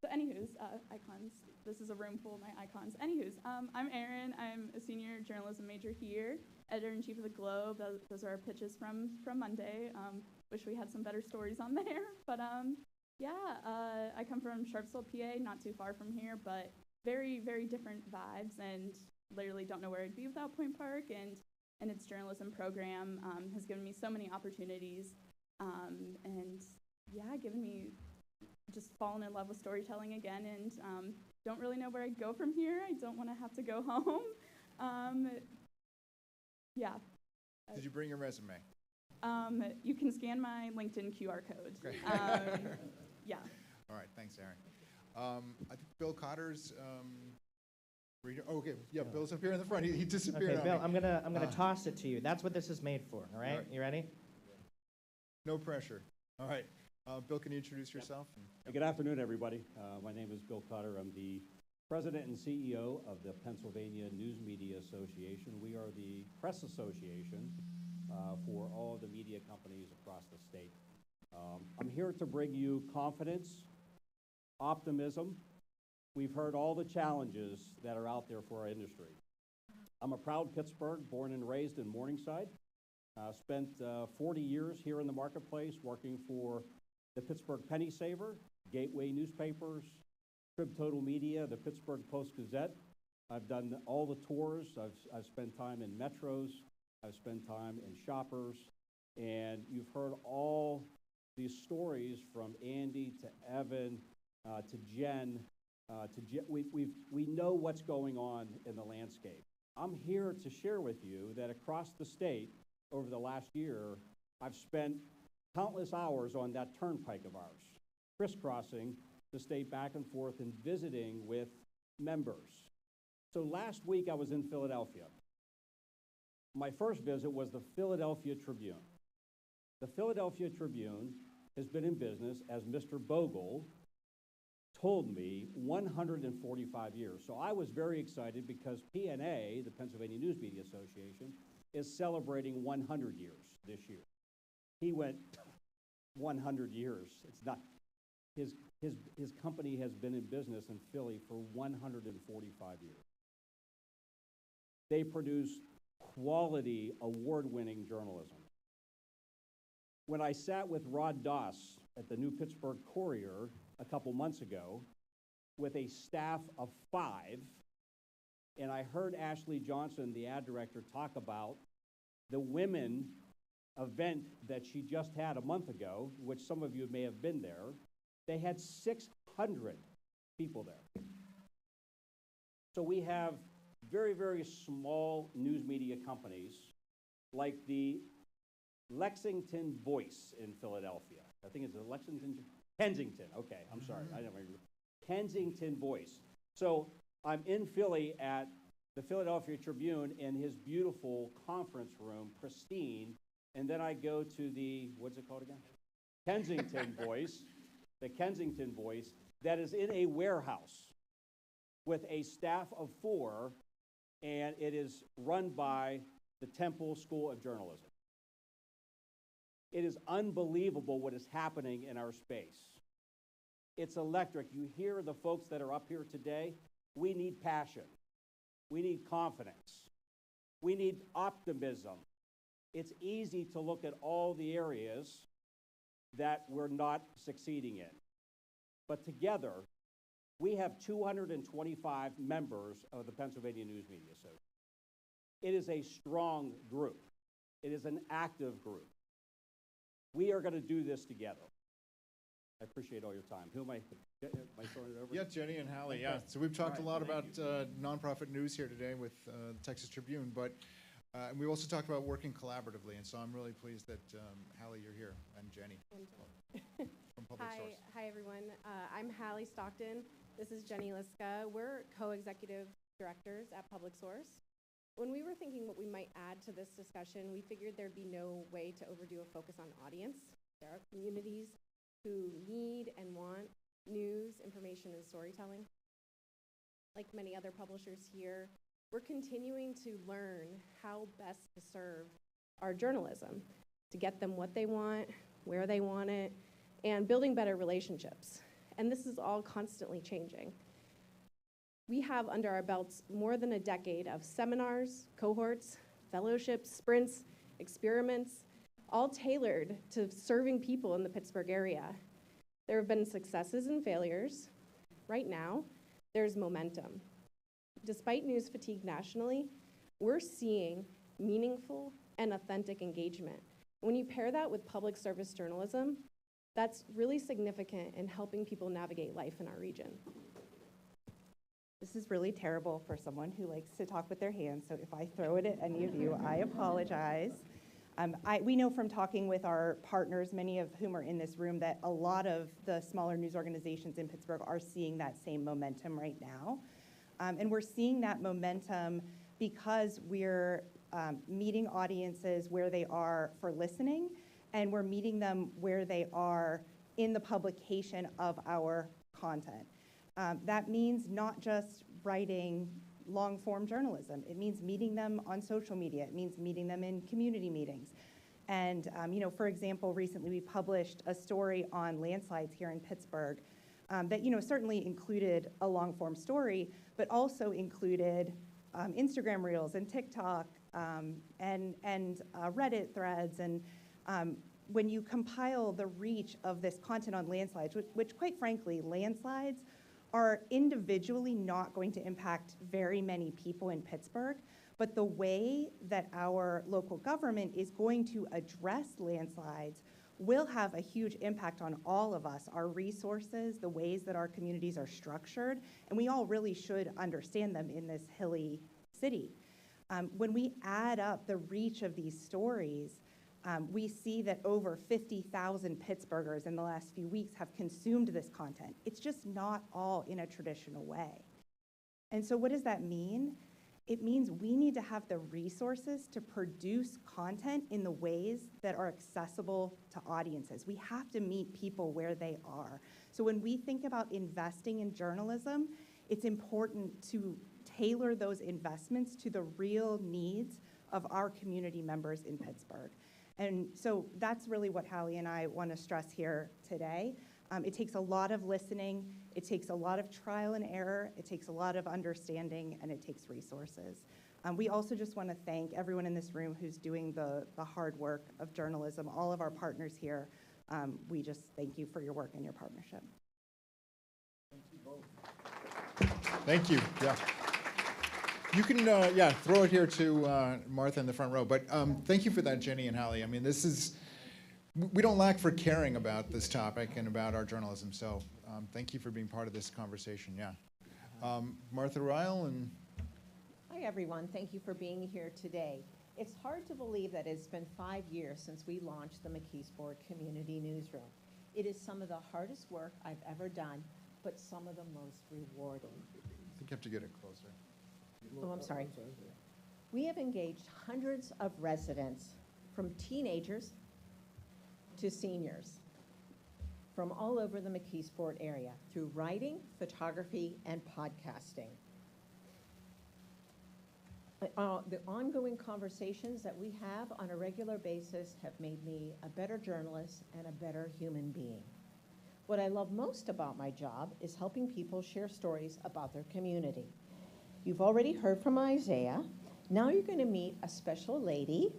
S13: So, anywho's, icons. This is a room full of my icons. Anywho's, I'm Erin. I'm a senior journalism major here, editor-in-chief of the Globe. Those are our pitches from Monday. Wish we had some better stories on there. But I come from Sharpsville, PA, not too far from here, but very, very different vibes, and literally don't know where I'd be without Point Park. And its journalism program has given me so many opportunities, and given me just fallen in love with storytelling again, and don't really know where I'd go from here. I don't want to have to go home.
S6: Did you bring your resume?
S13: You can scan my LinkedIn QR code.
S6: Okay.
S13: Yeah.
S6: All right, thanks, Erin. I think Bill Cotter's reader. Oh, okay, yeah, Bill's up here in the front. He disappeared.
S14: Okay, Bill,
S6: on me.
S14: I'm gonna toss it to you. That's what this is made for. All right, you ready?
S6: No pressure. All right, Bill, can you introduce yourself?
S15: Good afternoon, everybody. My name is Bill Cotter. I'm the president and CEO of the Pennsylvania News Media Association. We are the press association for all of the media companies across the state. I'm here to bring you confidence, optimism. We've heard all the challenges that are out there for our industry. I'm a proud Pittsburgh, born and raised in Morningside. Spent 40 years here in the marketplace working for the Pittsburgh Penny Saver, Gateway Newspapers, Trib Total Media, the Pittsburgh Post-Gazette. I've done all the tours. I've spent time in metros. I've spent time in shoppers. And you've heard all these stories from Andy to Evan to Jen. We know what's going on in the landscape. I'm here to share with you that across the state over the last year, I've spent countless hours on that turnpike of ours, crisscrossing the state back and forth and visiting with members. So last week I was in Philadelphia. My first visit was the Philadelphia Tribune. The Philadelphia Tribune has been in business, as Mr. Bogle told me, 145 years. So I was very excited because PNA, the Pennsylvania News Media Association, is celebrating 100 years this year. He went 100 years. It's not, his company has been in business in Philly for 145 years. They produce quality, award-winning journalism. When I sat with Rod Doss at the New Pittsburgh Courier a couple months ago with a staff of 5, and I heard Ashley Johnson, the ad director, talk about the women event that she just had a month ago, which some of you may have been there. They had 600 people there. So we have very, very small news media companies like the Lexington Voice in Philadelphia. I think it's Kensington. Okay, I'm sorry. I don't remember. Kensington Voice. So I'm in Philly at the Philadelphia Tribune in his beautiful conference room, pristine, and then I go to the, what's it called again? Kensington Voice, the Kensington Voice, that is in a warehouse with a staff of 4, and it is run by the Temple School of Journalism. It is unbelievable what is happening in our space. It's electric. You hear the folks that are up here today. We need passion. We need confidence. We need optimism. It's easy to look at all the areas that we're not succeeding in. But together, we have 225 members of the Pennsylvania News Media Association. It is a strong group. It is an active group. We are going to do this together. I appreciate all your time. Who am I throwing it over?
S6: Yeah, Jennie and Halle,
S15: Okay.
S6: yeah. So we've talked
S15: All
S6: a lot
S15: right,
S6: about
S15: thank
S6: nonprofit news here today with the Texas Tribune, but and we also talked about working collaboratively, and so I'm really pleased that Halle, you're here, and Jennie from PublicSource.
S8: Hi everyone. I'm Halle Stockton. This is Jennie Liska. We're co-executive directors at PublicSource. When we were thinking what we might add to this discussion, we figured there'd be no way to overdo a focus on audience. There are communities who need and want news, information, and storytelling. Like many other publishers here, we're continuing to learn how best to serve our journalism, to get them what they want, where they want it, and building better relationships. And this is all constantly changing. We have under our belts more than a decade of seminars, cohorts, fellowships, sprints, experiments, all tailored to serving people in the Pittsburgh area. There have been successes and failures. Right now, there's momentum. Despite news fatigue nationally, we're seeing meaningful and authentic engagement. When you pair that with public service journalism, that's really significant in helping people navigate life in our region.
S16: This is really terrible for someone who likes to talk with their hands, so if I throw it at any of you, I apologize. We know from talking with our partners, many of whom are in this room, that a lot of the smaller news organizations in Pittsburgh are seeing that same momentum right now. And we're seeing that momentum because we're meeting audiences where they are for listening, and we're meeting them where they are in the publication of our content. That means not just writing long-form journalism. It means meeting them on social media. It means meeting them in community meetings. And for example, recently we published a story on landslides here in Pittsburgh that certainly included a long-form story, but also included Instagram Reels and TikTok and Reddit threads. And when you compile the reach of this content on landslides, which quite frankly, landslides are individually not going to impact very many people in Pittsburgh, but the way that our local government is going to address landslides will have a huge impact on all of us, our resources, the ways that our communities are structured, and we all really should understand them in this hilly city. When we add up the reach of these stories, we see that over 50,000 Pittsburghers in the last few weeks have consumed this content. It's just not all in a traditional way. And so what does that mean? It means we need to have the resources to produce content in the ways that are accessible to audiences. We have to meet people where they are. So when we think about investing in journalism, it's important to tailor those investments to the real needs of our community members in Pittsburgh. And so that's really what Halle and I want to stress here today. It takes a lot of listening, it takes a lot of trial and error, it takes a lot of understanding, and it takes resources. We also just want to thank everyone in this room who's doing the hard work of journalism, all of our partners here. We just thank you for your work and your partnership.
S6: Thank you both. Thank you, yeah. You can, throw it here to Martha in the front row. But thank you for that, Jennie and Halle. I mean, we don't lack for caring about this topic and about our journalism. So thank you for being part of this conversation, yeah. Martha Ryle and...
S17: Hi, everyone. Thank you for being here today. It's hard to believe that it's been 5 years since we launched the McKeesport Community Newsroom. It is some of the hardest work I've ever done, but some of the most rewarding.
S6: You have to get it closer.
S17: Oh, I'm sorry. We have engaged hundreds of residents, from teenagers to seniors, from all over the McKeesport area through writing, photography, and podcasting. The ongoing conversations that we have on a regular basis have made me a better journalist and a better human being. What I love most about my job is helping people share stories about their community. You've already heard from Isaiah. Now you're going to meet a special lady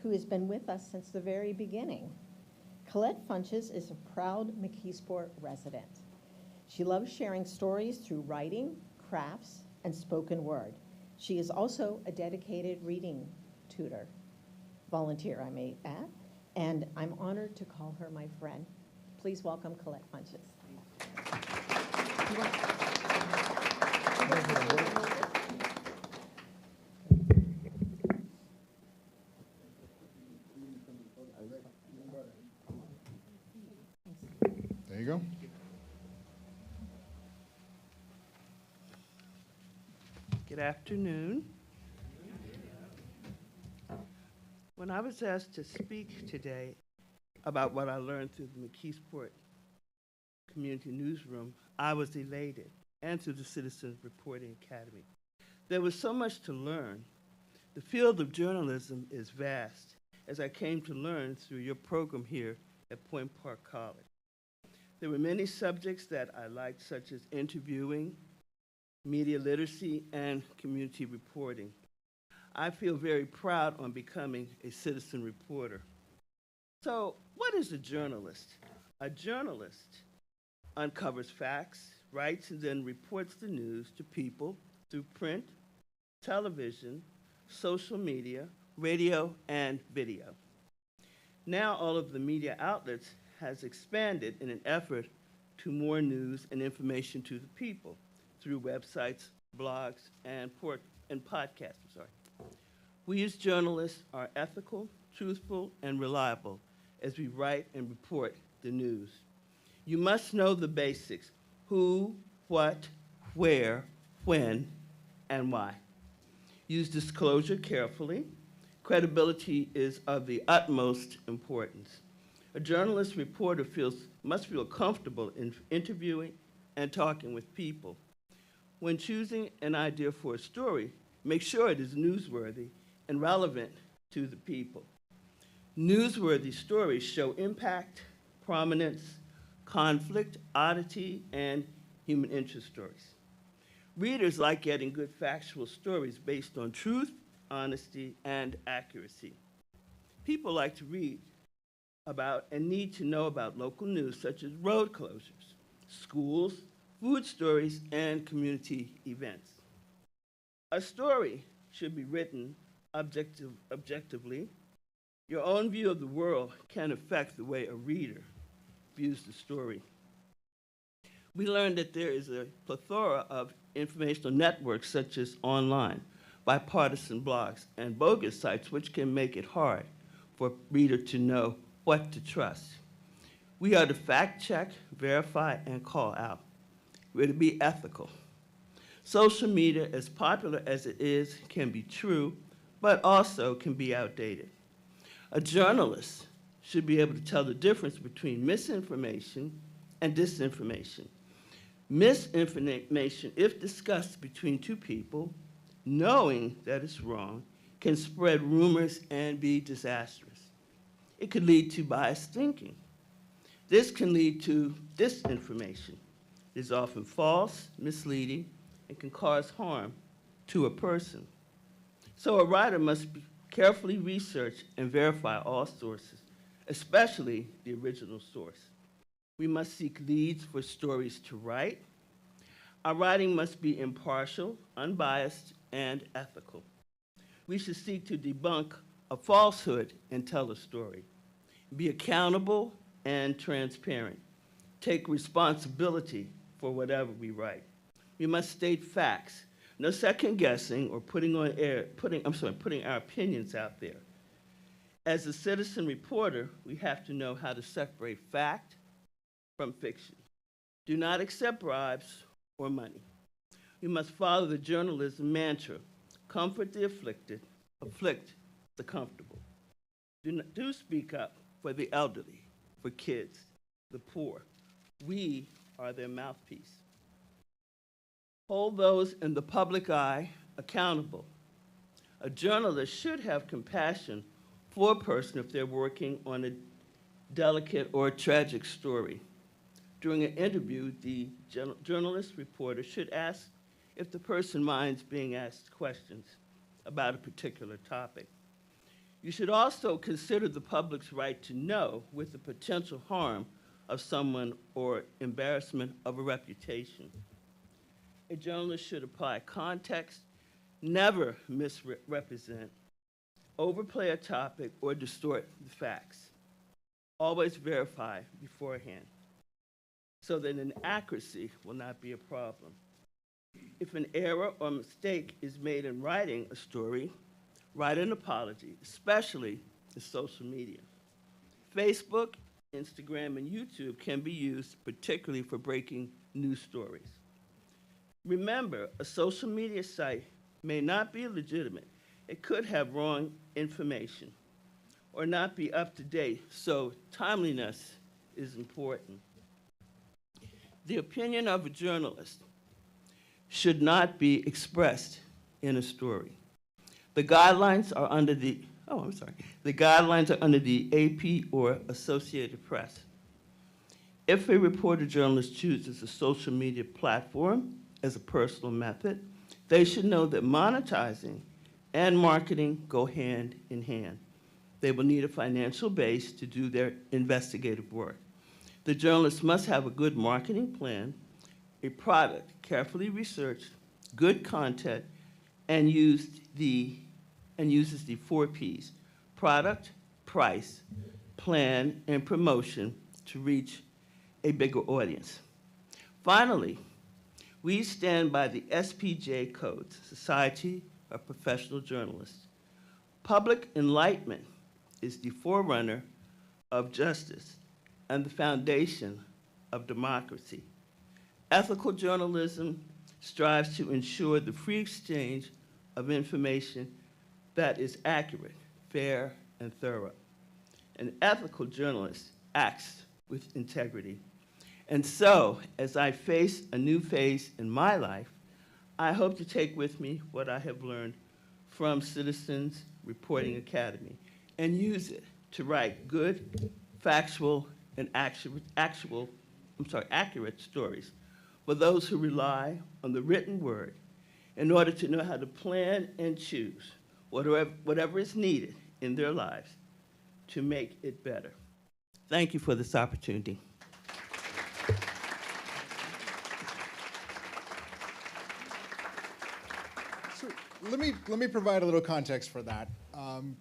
S17: who has been with us since the very beginning. Colette Funches is a proud McKeesport resident. She loves sharing stories through writing, crafts, and spoken word. She is also a dedicated reading tutor, volunteer I may add, and I'm honored to call her my friend. Please welcome Colette Funches.
S6: There you go.
S18: Good afternoon. When I was asked to speak today about what I learned through the McKeesport Community Newsroom, I was elated, and through the Citizens Reporting Academy. There was so much to learn. The field of journalism is vast, as I came to learn through your program here at Point Park College. There were many subjects that I liked, such as interviewing, media literacy, and community reporting. I feel very proud on becoming a citizen reporter. So, what is a journalist? A journalist uncovers facts, writes, and then reports the news to people through print, television, social media, radio, and video. Now all of the media outlets has expanded in an effort to more news and information to the people through websites, blogs, and podcasts. We as journalists are ethical, truthful, and reliable as we write and report the news. You must know the basics: who, what, where, when, and why. Use disclosure carefully. Credibility is of the utmost importance. A journalist reporter must feel comfortable in interviewing and talking with people. When choosing an idea for a story, make sure it is newsworthy and relevant to the people. Newsworthy stories show impact, prominence, conflict, oddity, and human interest stories. Readers like getting good factual stories based on truth, honesty, and accuracy. People like to read about and need to know about local news such as road closures, schools, food stories, and community events. A story should be written objectively. Your own view of the world can affect the way a reader views the story. We learned that there is a plethora of informational networks such as online, bipartisan blogs, and bogus sites which can make it hard for a reader to know what to trust. We are to fact check, verify, and call out. We're to be ethical. Social media, as popular as it is, can be true, but also can be outdated. A journalist should be able to tell the difference between misinformation and disinformation. Misinformation, if discussed between two people, knowing that it's wrong, can spread rumors and be disastrous. It could lead to biased thinking. This can lead to disinformation. It is often false, misleading, and can cause harm to a person. So a writer must carefully research and verify all sources, especially the original source. We must seek leads for stories to write. Our writing must be impartial, unbiased, and ethical. We should seek to debunk a falsehood and tell a story. Be accountable and transparent. Take responsibility for whatever we write. We must state facts, no second guessing or putting our opinions out there. As a citizen reporter, we have to know how to separate fact from fiction. Do not accept bribes or money. You must follow the journalism mantra, comfort the afflicted, afflict the comfortable. Do speak up for the elderly, for kids, the poor. We are their mouthpiece. Hold those in the public eye accountable. A journalist should have compassion for a person if they're working on a delicate or a tragic story. During an interview, the journalist reporter should ask if the person minds being asked questions about a particular topic. You should also consider the public's right to know with the potential harm of someone or embarrassment of a reputation. A journalist should apply context, never misrepresent, overplay a topic, or distort the facts. Always verify beforehand so that inaccuracy will not be a problem. If an error or mistake is made in writing a story, write an apology, especially in social media. Facebook, Instagram, and YouTube can be used particularly for breaking news stories. Remember, a social media site may not be legitimate. It could have wrong information or not be up to date, so timeliness is important. The opinion of a journalist should not be expressed in a story. The guidelines are under the AP or Associated Press. If a reporter journalist chooses a social media platform as a personal method, they should know that monetizing and marketing go hand in hand. They will need a financial base to do their investigative work. The journalist must have a good marketing plan, a product carefully researched, good content, and uses the 4 Ps: product, price, plan, and promotion to reach a bigger audience. Finally, we stand by the SPJ codes, Society of Professional Journalists. Public enlightenment is the forerunner of justice and the foundation of democracy. Ethical journalism strives to ensure the free exchange of information that is accurate, fair, and thorough. An ethical journalist acts with integrity. And so, as I face a new phase in my life, I hope to take with me what I have learned from Citizens Reporting Academy and use it to write good, factual, and accurate stories for those who rely on the written word in order to know how to plan and choose whatever is needed in their lives to make it better. Thank you for this opportunity.
S6: So let me provide a little context for that.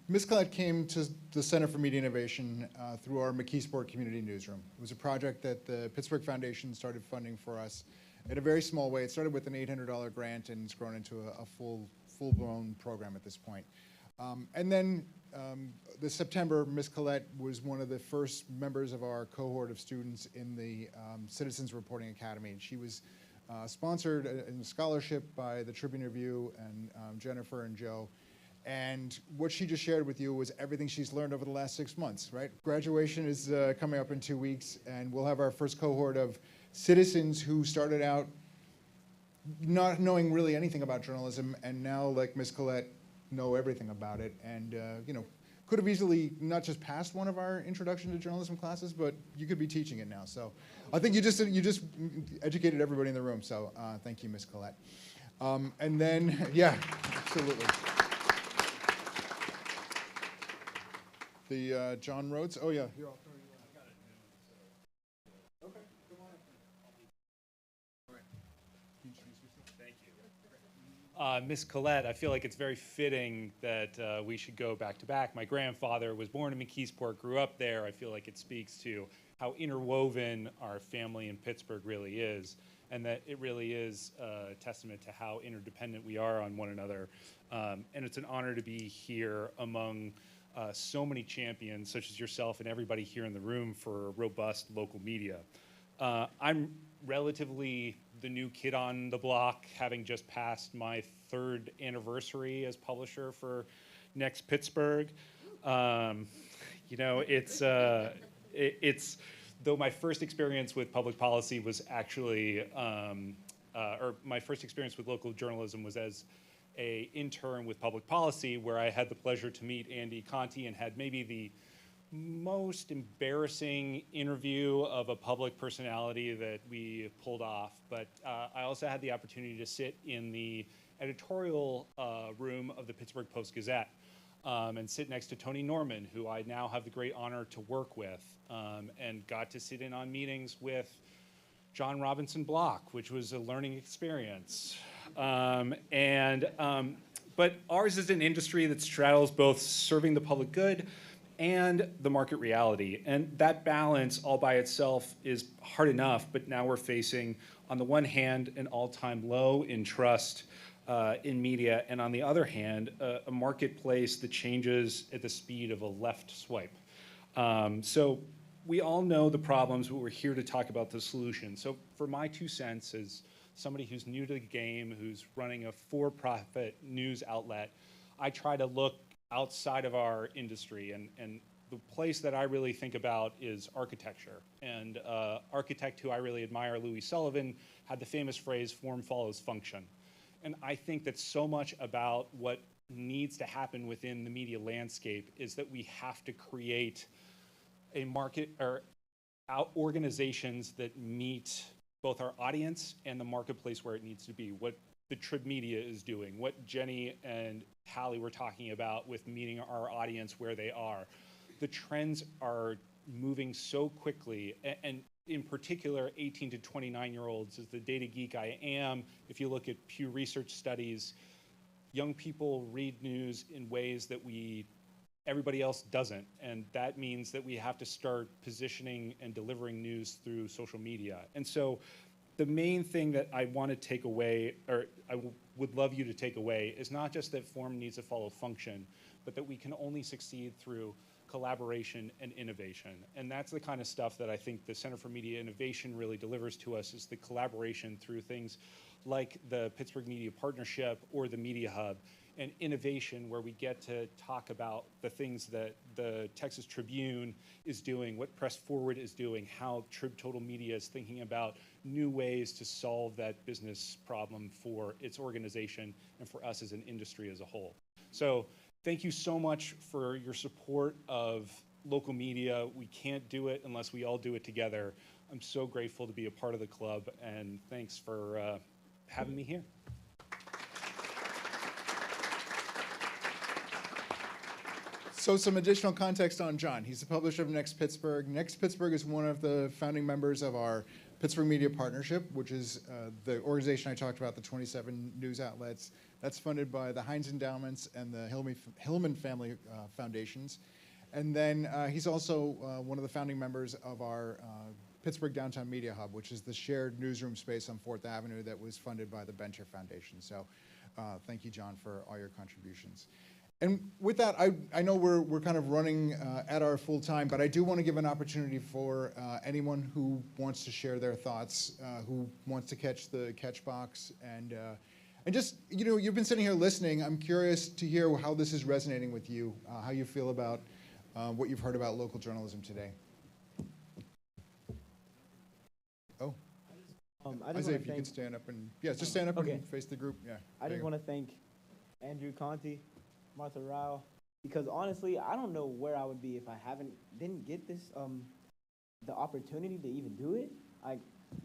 S6: Ms. Collette came to the Center for Media Innovation through our McKeesport Community Newsroom. It was a project that the Pittsburgh Foundation started funding for us in a very small way. It started with an $800 grant and it's grown into a full-blown program at this point. And then this September, Ms. Collette was one of the first members of our cohort of students in the Citizens Reporting Academy. And she was sponsored in a scholarship by the Tribune Review and Jennifer and Joe. And what she just shared with you was everything she's learned over the last 6 months, right? Graduation is coming up in 2 weeks, and we'll have our first cohort of citizens who started out not knowing really anything about journalism, and now, like Ms. Collette, know everything about it. And could have easily not just passed one of our introduction to journalism classes, but you could be teaching it now. So I think you just educated everybody in the room. So thank you, Ms. Collette. And then, yeah, absolutely. The John Rhodes. Oh yeah, here, I'll throw you. I got it. Okay, come on up. All right. Can you introduce yourself?
S19: Thank you. Miss Collette, I feel like it's very fitting that we should go back to back. My grandfather was born in McKeesport, grew up there. I feel like it speaks to how interwoven our family in Pittsburgh really is, and that it really is a testament to how interdependent we are on one another. And it's an honor to be here among so many champions, such as yourself and everybody here in the room, for robust local media. I'm relatively the new kid on the block, having just passed my 3rd anniversary as publisher for Next Pittsburgh. You know, it's though my first experience with public policy was actually, or my first experience with local journalism was as an intern with public policy, where I had the pleasure to meet Andy Conte and had maybe the most embarrassing interview of a public personality that we pulled off. But I also had the opportunity to sit in the editorial room of the Pittsburgh Post-Gazette and sit next to Tony Norman, who I now have the great honor to work with, and got to sit in on meetings with John Robinson Block, which was a learning experience. But ours is an industry that straddles both serving the public good and the market reality. And that balance all by itself is hard enough, but now we're facing, on the one hand, an all-time low in trust in media, and on the other hand, a marketplace that changes at the speed of a left swipe. So we all know the problems, but we're here to talk about the solution. So for my 2 cents, as somebody who's new to the game, who's running a for-profit news outlet, I try to look outside of our industry, and the place that I really think about is architecture. And architect who I really admire, Louis Sullivan, had the famous phrase, form follows function. And I think that so much about what needs to happen within the media landscape is that we have to create a market or organizations that meet both our audience and the marketplace where it needs to be. What the Trib media is doing, what Jennie and Halle were talking about with meeting our audience where they are. The trends are moving so quickly, and in particular, 18 to 29-year-olds, as the data geek I am, if you look at Pew Research studies, young people read news in ways that everybody else doesn't. And that means that we have to start positioning and delivering news through social media. And so the main thing that I want to take away, or I would love you to take away, is not just that form needs to follow function, but that we can only succeed through collaboration and innovation. And that's the kind of stuff that I think the Center for Media Innovation really delivers to us, is the collaboration through things like the Pittsburgh Media Partnership or the Media Hub, and innovation where we get to talk about the things that the Texas Tribune is doing, what Press Forward is doing, how Trib Total Media is thinking about new ways to solve that business problem for its organization and for us as an industry as a whole. So thank you so much for your support of local media. We can't do it unless we all do it together. I'm so grateful to be a part of the club, and thanks for having me here.
S6: So some additional context on John. He's the publisher of Next Pittsburgh. Next Pittsburgh is one of the founding members of our Pittsburgh Media Partnership, which is the organization I talked about, the 27 news outlets. That's funded by the Heinz Endowments and the Hillman Family Foundations. And then he's also one of the founding members of our Pittsburgh Downtown Media Hub, which is the shared newsroom space on 4th Avenue that was funded by the Bencher Foundation. So thank you, John, for all your contributions. And with that, I know we're kind of running at our full time, but I do want to give an opportunity for anyone who wants to share their thoughts, who wants to catch the catch box, and just, you know, you've been sitting here listening. I'm curious to hear how this is resonating with you, how you feel about what you've heard about local journalism today. Oh, Isaiah, if you could stand up and, yeah, just stand up and face the group. Yeah.
S9: I just want to thank Andrew Conte, Martha Rao, because honestly, I don't know where I would be if I didn't get this, the opportunity to even do it.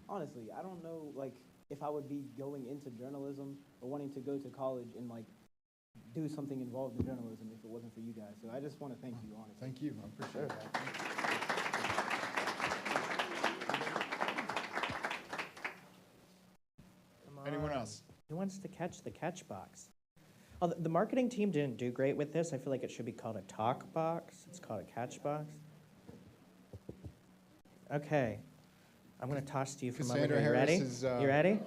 S9: Honestly, I don't know, like, if I would be going into journalism or wanting to go to college and, like, do something involved in journalism if it wasn't for you guys. So I just want to thank you, honestly.
S6: Thank you. I appreciate that. Anyone else?
S14: Who wants to catch the catch box? Oh, the marketing team didn't do great with this. I feel like it should be called a talk box. It's called a catch box. Okay. I'm going to toss to you from over here. You ready? You ready?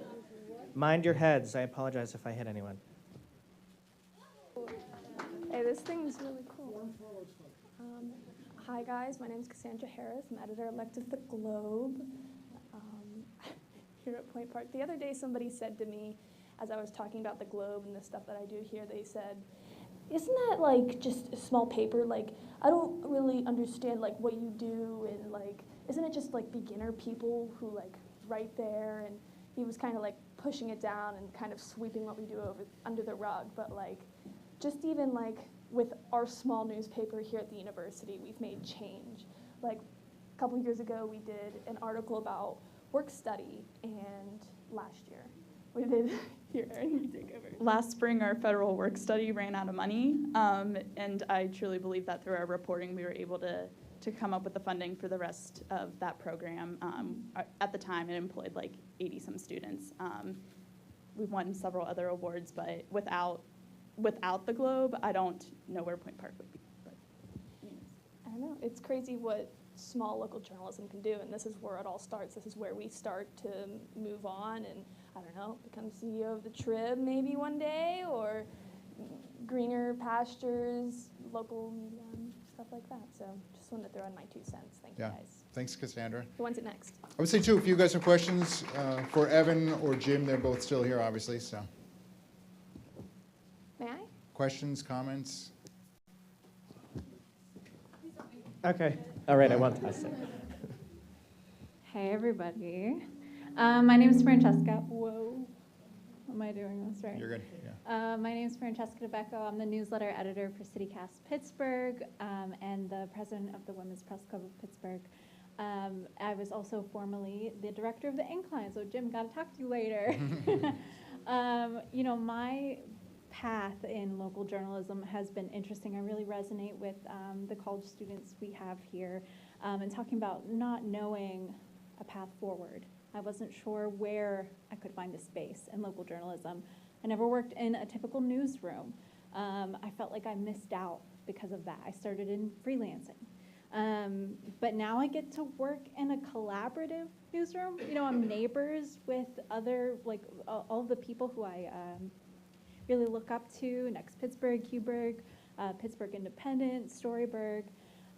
S14: Mind your heads. I apologize if I hit anyone.
S20: Hey, this thing's really cool. Hi, guys. My name is Cassandra Harris. I'm editor-elect of The Globe. here at Point Park. The other day somebody said to me, as I was talking about the Globe and the stuff that I do here, they said, isn't that like just a small paper? Like, I don't really understand like what you do, and like, isn't it just like beginner people who like write there? And he was kind of like pushing it down and kind of sweeping what we do under the rug. But like, just even like with our small newspaper here at the university, we've made change. Like a couple years ago, we did an article about work study, and last year we did, here, Erin, you take over.
S13: Last spring, our federal work study ran out of money, and I truly believe that through our reporting, we were able to come up with the funding for the rest of that program. At the time, it employed like 80-some students. We've won several other awards, but without the Globe, I don't know where Point Park would be. But anyways.
S20: I don't know, it's crazy what small local journalism can do, and this is where it all starts. This is where we start to move on and, I don't know, become CEO of the Trib maybe one day, or greener pastures, local media, and stuff like that. So just wanted to throw in my 2 cents. Thank you guys.
S6: Thanks, Cassandra.
S20: Who wants it next?
S6: I would say, too, if you guys have questions for Evan or Jim, they're both still here, obviously, so.
S20: May I?
S6: Questions, comments?
S14: Okay. All right, I won't toss it.
S21: Hey, everybody. My name is Francesca. Whoa. Am I doing this right?
S6: You're good, yeah.
S21: My name is Francesca DeBecco. I'm the newsletter editor for CityCast Pittsburgh and the president of the Women's Press Club of Pittsburgh. I was also formerly the director of the Incline, so Jim, got to talk to you later. You know, my path in local journalism has been interesting. I really resonate with the college students we have here and talking about not knowing a path forward. I wasn't sure where I could find a space in local journalism. I never worked in a typical newsroom. I felt like I missed out because of that. I started in freelancing. But now I get to work in a collaborative newsroom. You know, I'm neighbors with other, like all of the people who I really look up to, Next Pittsburgh, Huberg, Pittsburgh Independent, Storyburg.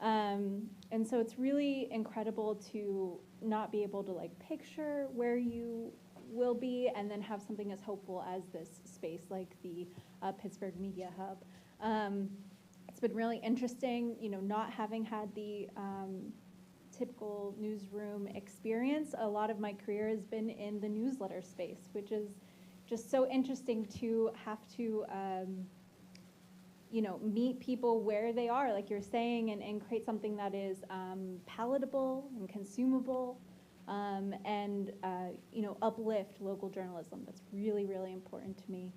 S21: And so it's really incredible to not be able to like picture where you will be and then have something as hopeful as this space like the Pittsburgh Media Hub. It's been really interesting, you know, not having had the typical newsroom experience. A lot of my career has been in the newsletter space, which is just so interesting to have to you know, meet people where they are, like you're saying, and create something that is palatable and consumable, and you know, uplift local journalism. That's really, really important to me.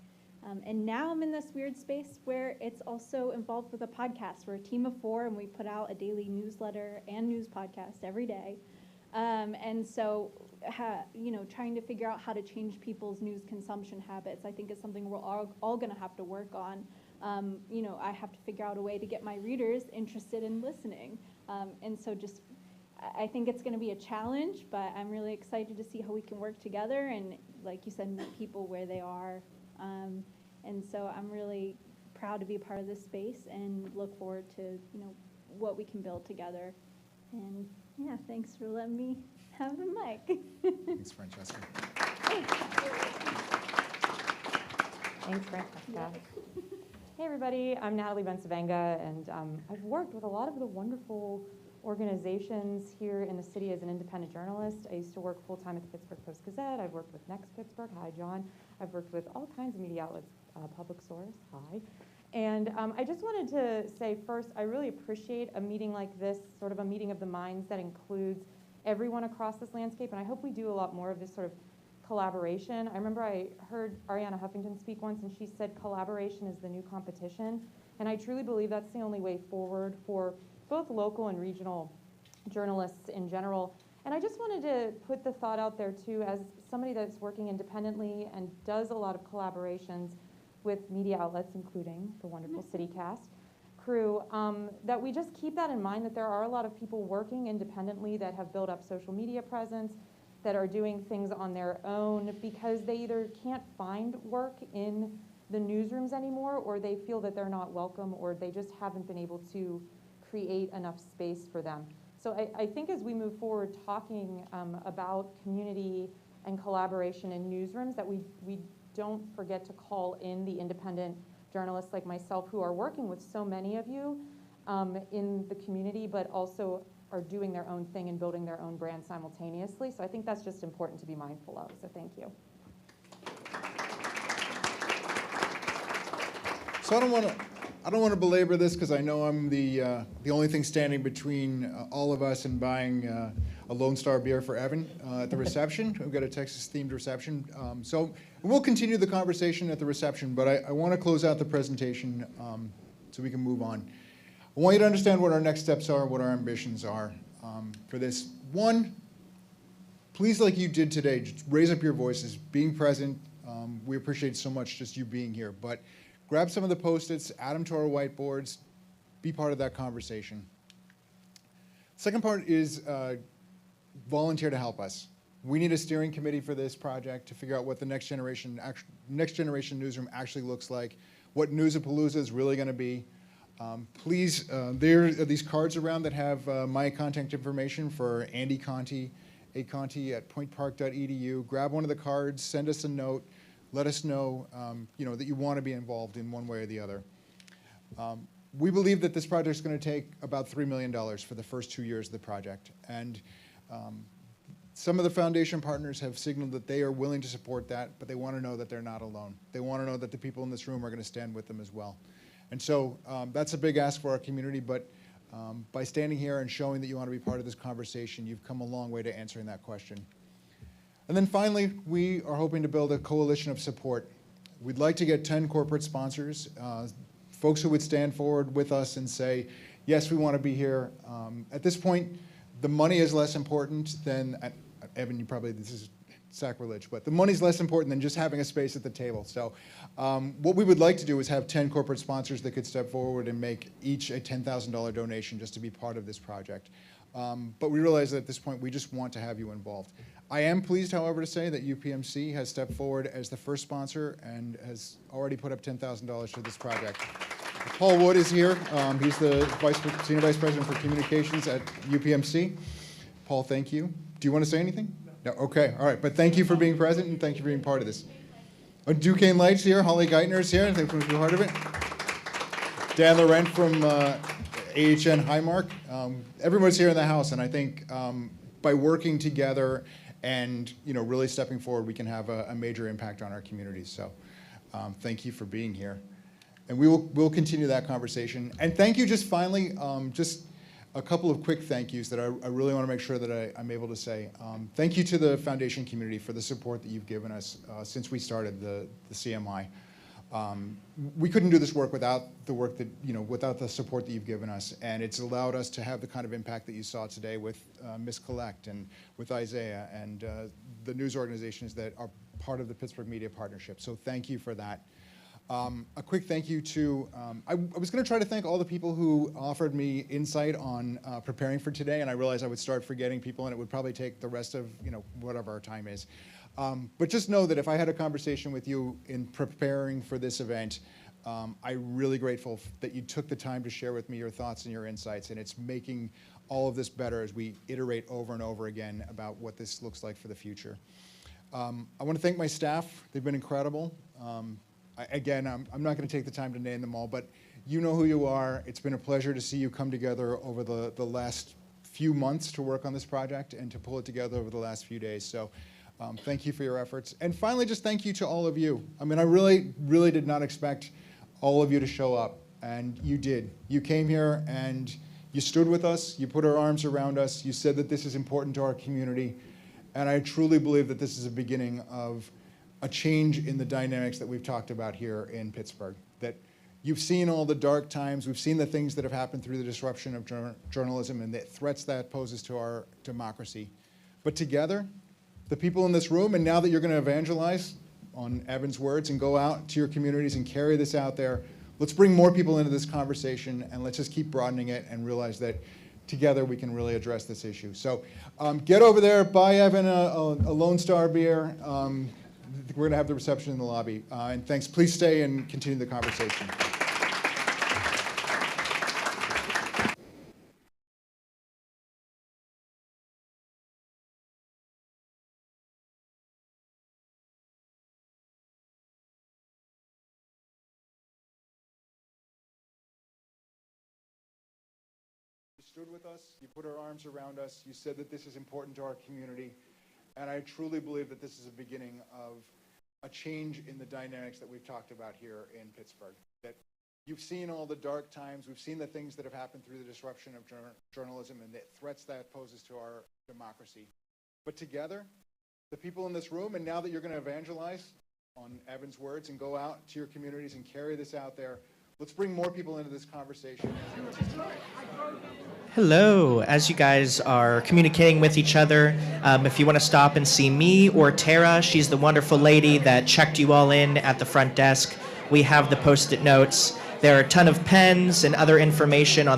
S21: And now I'm in this weird space where it's also involved with a podcast. We're a team of 4, and we put out a daily newsletter and news podcast every day. And so, you know, trying to figure out how to change people's news consumption habits, I think is something we're all going to have to work on. You know, I have to figure out a way to get my readers interested in listening. And so just, I think it's going to be a challenge, but I'm really excited to see how we can work together and, like you said, meet people where they are. And so I'm really proud to be a part of this space and look forward to, you know, what we can build together. And yeah, thanks for letting me have the mic.
S6: Thanks, Francesca.
S22: Thanks, Francesca. Hey, everybody. I'm Natalie Bensavenga, and I've worked with a lot of the wonderful organizations here in the city as an independent journalist. I used to work full-time at the Pittsburgh Post-Gazette. I've worked with Next Pittsburgh. Hi, John. I've worked with all kinds of media outlets, PublicSource. Hi. And I just wanted to say first, I really appreciate a meeting like this, sort of a meeting of the minds that includes everyone across this landscape, and I hope we do a lot more of this sort of collaboration. I remember I heard Ariana Huffington speak once, and she said collaboration is the new competition, and I truly believe that's the only way forward for both local and regional journalists in general. And I just wanted to put the thought out there too, as somebody that's working independently and does a lot of collaborations with media outlets, including the wonderful CityCast crew, that we just keep that in mind, that there are a lot of people working independently that have built up social media presence, that are doing things on their own because they either can't find work in the newsrooms anymore, or they feel that they're not welcome, or they just haven't been able to create enough space for them. So I think as we move forward talking about community and collaboration in newsrooms, that we don't forget to call in the independent journalists like myself who are working with so many of you in the community, but also are doing their own thing and building their own brand simultaneously. So I think that's just important to be mindful of. So thank you.
S6: So I don't want to belabor this because I know I'm the only thing standing between all of us and buying a Lone Star beer for Evan at the reception. We've got a Texas-themed reception. So we'll continue the conversation at the reception, but I want to close out the presentation so we can move on. I want you to understand what our next steps are, what our ambitions are for this. One, please, like you did today, just raise up your voices, being present. We appreciate so much just you being here, but grab some of the Post-its, add them to our whiteboards, be part of that conversation. Second part is volunteer to help us. We need a steering committee for this project to figure out what the next generation newsroom actually looks like, what Newsapalooza is really going to be. Please, there are these cards around that have my contact information for Andy Conte, aconte at pointpark.edu. Grab one of the cards, send us a note, let us know, that you want to be involved in one way or the other. We believe that this project is going to take about $3 million for the first 2 years of the project. And some of the foundation partners have signaled that they are willing to support that, but they want to know that they're not alone. They want to know that the people in this room are going to stand with them as well. And so that's a big ask for our community, but by standing here and showing that you want to be part of this conversation, you've come a long way to answering that question. And then finally, we are hoping to build a coalition of support. We'd like to get 10 corporate sponsors, folks who would stand forward with us and say, yes, we want to be here. At this point, the money is less important than, Evan, this is sacrilege, but the money's less important than just having a space at the table. So what we would like to do is have 10 corporate sponsors that could step forward and make each a $10,000 donation just to be part of this project. But we realize that at this point, we just want to have you involved. I am pleased, however, to say that UPMC has stepped forward as the first sponsor and has already put up $10,000 to this project. Paul Wood is here. He's the Senior Vice President for Communications at UPMC. Paul, thank you. Do you want to say anything? No. Okay, all right. But thank you for being present and thank you for being part of this. Duquesne Lights here. Holly Geithner is here. Thank you for being part of it. Dan Laurent from AHN Highmark. Everyone's here in the house, and I think by working together and really stepping forward, we can have a major impact on our communities. So thank you for being here. And we'll continue that conversation. And thank you just finally, just a couple of quick thank yous that I really want to make sure that I'm able to say. Thank you to the foundation community for the support that you've given us since we started the CMI. We couldn't do this work without the work that, without the support that you've given us. And it's allowed us to have the kind of impact that you saw today with Miss Collect and with Isaiah and the news organizations that are part of the Pittsburgh Media Partnership. So thank you for that. A quick thank you to, I was going to try to thank all the people who offered me insight on preparing for today, and I realized I would start forgetting people, and it would probably take the rest of, whatever our time is. But just know that if I had a conversation with you in preparing for this event, I'm really grateful that you took the time to share with me your thoughts and your insights, and it's making all of this better as we iterate over and over again about what this looks like for the future. I want to thank my staff. They've been incredible. Again, I'm not going to take the time to name them all, but you know who you are. It's been a pleasure to see you come together over the last few months to work on this project and to pull it together over the last few days. So thank you for your efforts. And finally, just thank you to all of you. I mean, I really, really did not expect all of you to show up, and you did. You came here and you stood with us, you put our arms around us, you said that this is important to our community, and I truly believe that this is a beginning of a change in the dynamics that we've talked about here in Pittsburgh. That you've seen all the dark times, we've seen the things that have happened through the disruption of journalism and the threats that poses to our democracy. But together, the people in this room, and now that you're going to evangelize, on Evan's words, and go out to your communities and carry this out there, let's bring more people into this conversation and let's just keep broadening it and realize that together we can really address this issue. So get over there, buy Evan a Lone Star beer. We're going to have the reception in the lobby. And thanks. Please stay and continue the conversation. stood with us, you put your arms around us, you said that this is important to our community, and I truly believe that this is a beginning of a change in the dynamics that we've talked about here in Pittsburgh. That you've seen all the dark times, we've seen the things that have happened through the disruption of journalism and the threats that poses to our democracy. But together, the people in this room, and now that you're going to evangelize on Evan's words and go out to your communities and carry this out there, let's bring more people into this conversation.
S1: Hello, as you guys are communicating with each other, if you want to stop and see me or Tara, she's the wonderful lady that checked you all in at the front desk. We have the Post-it notes. There are a ton of pens and other information on the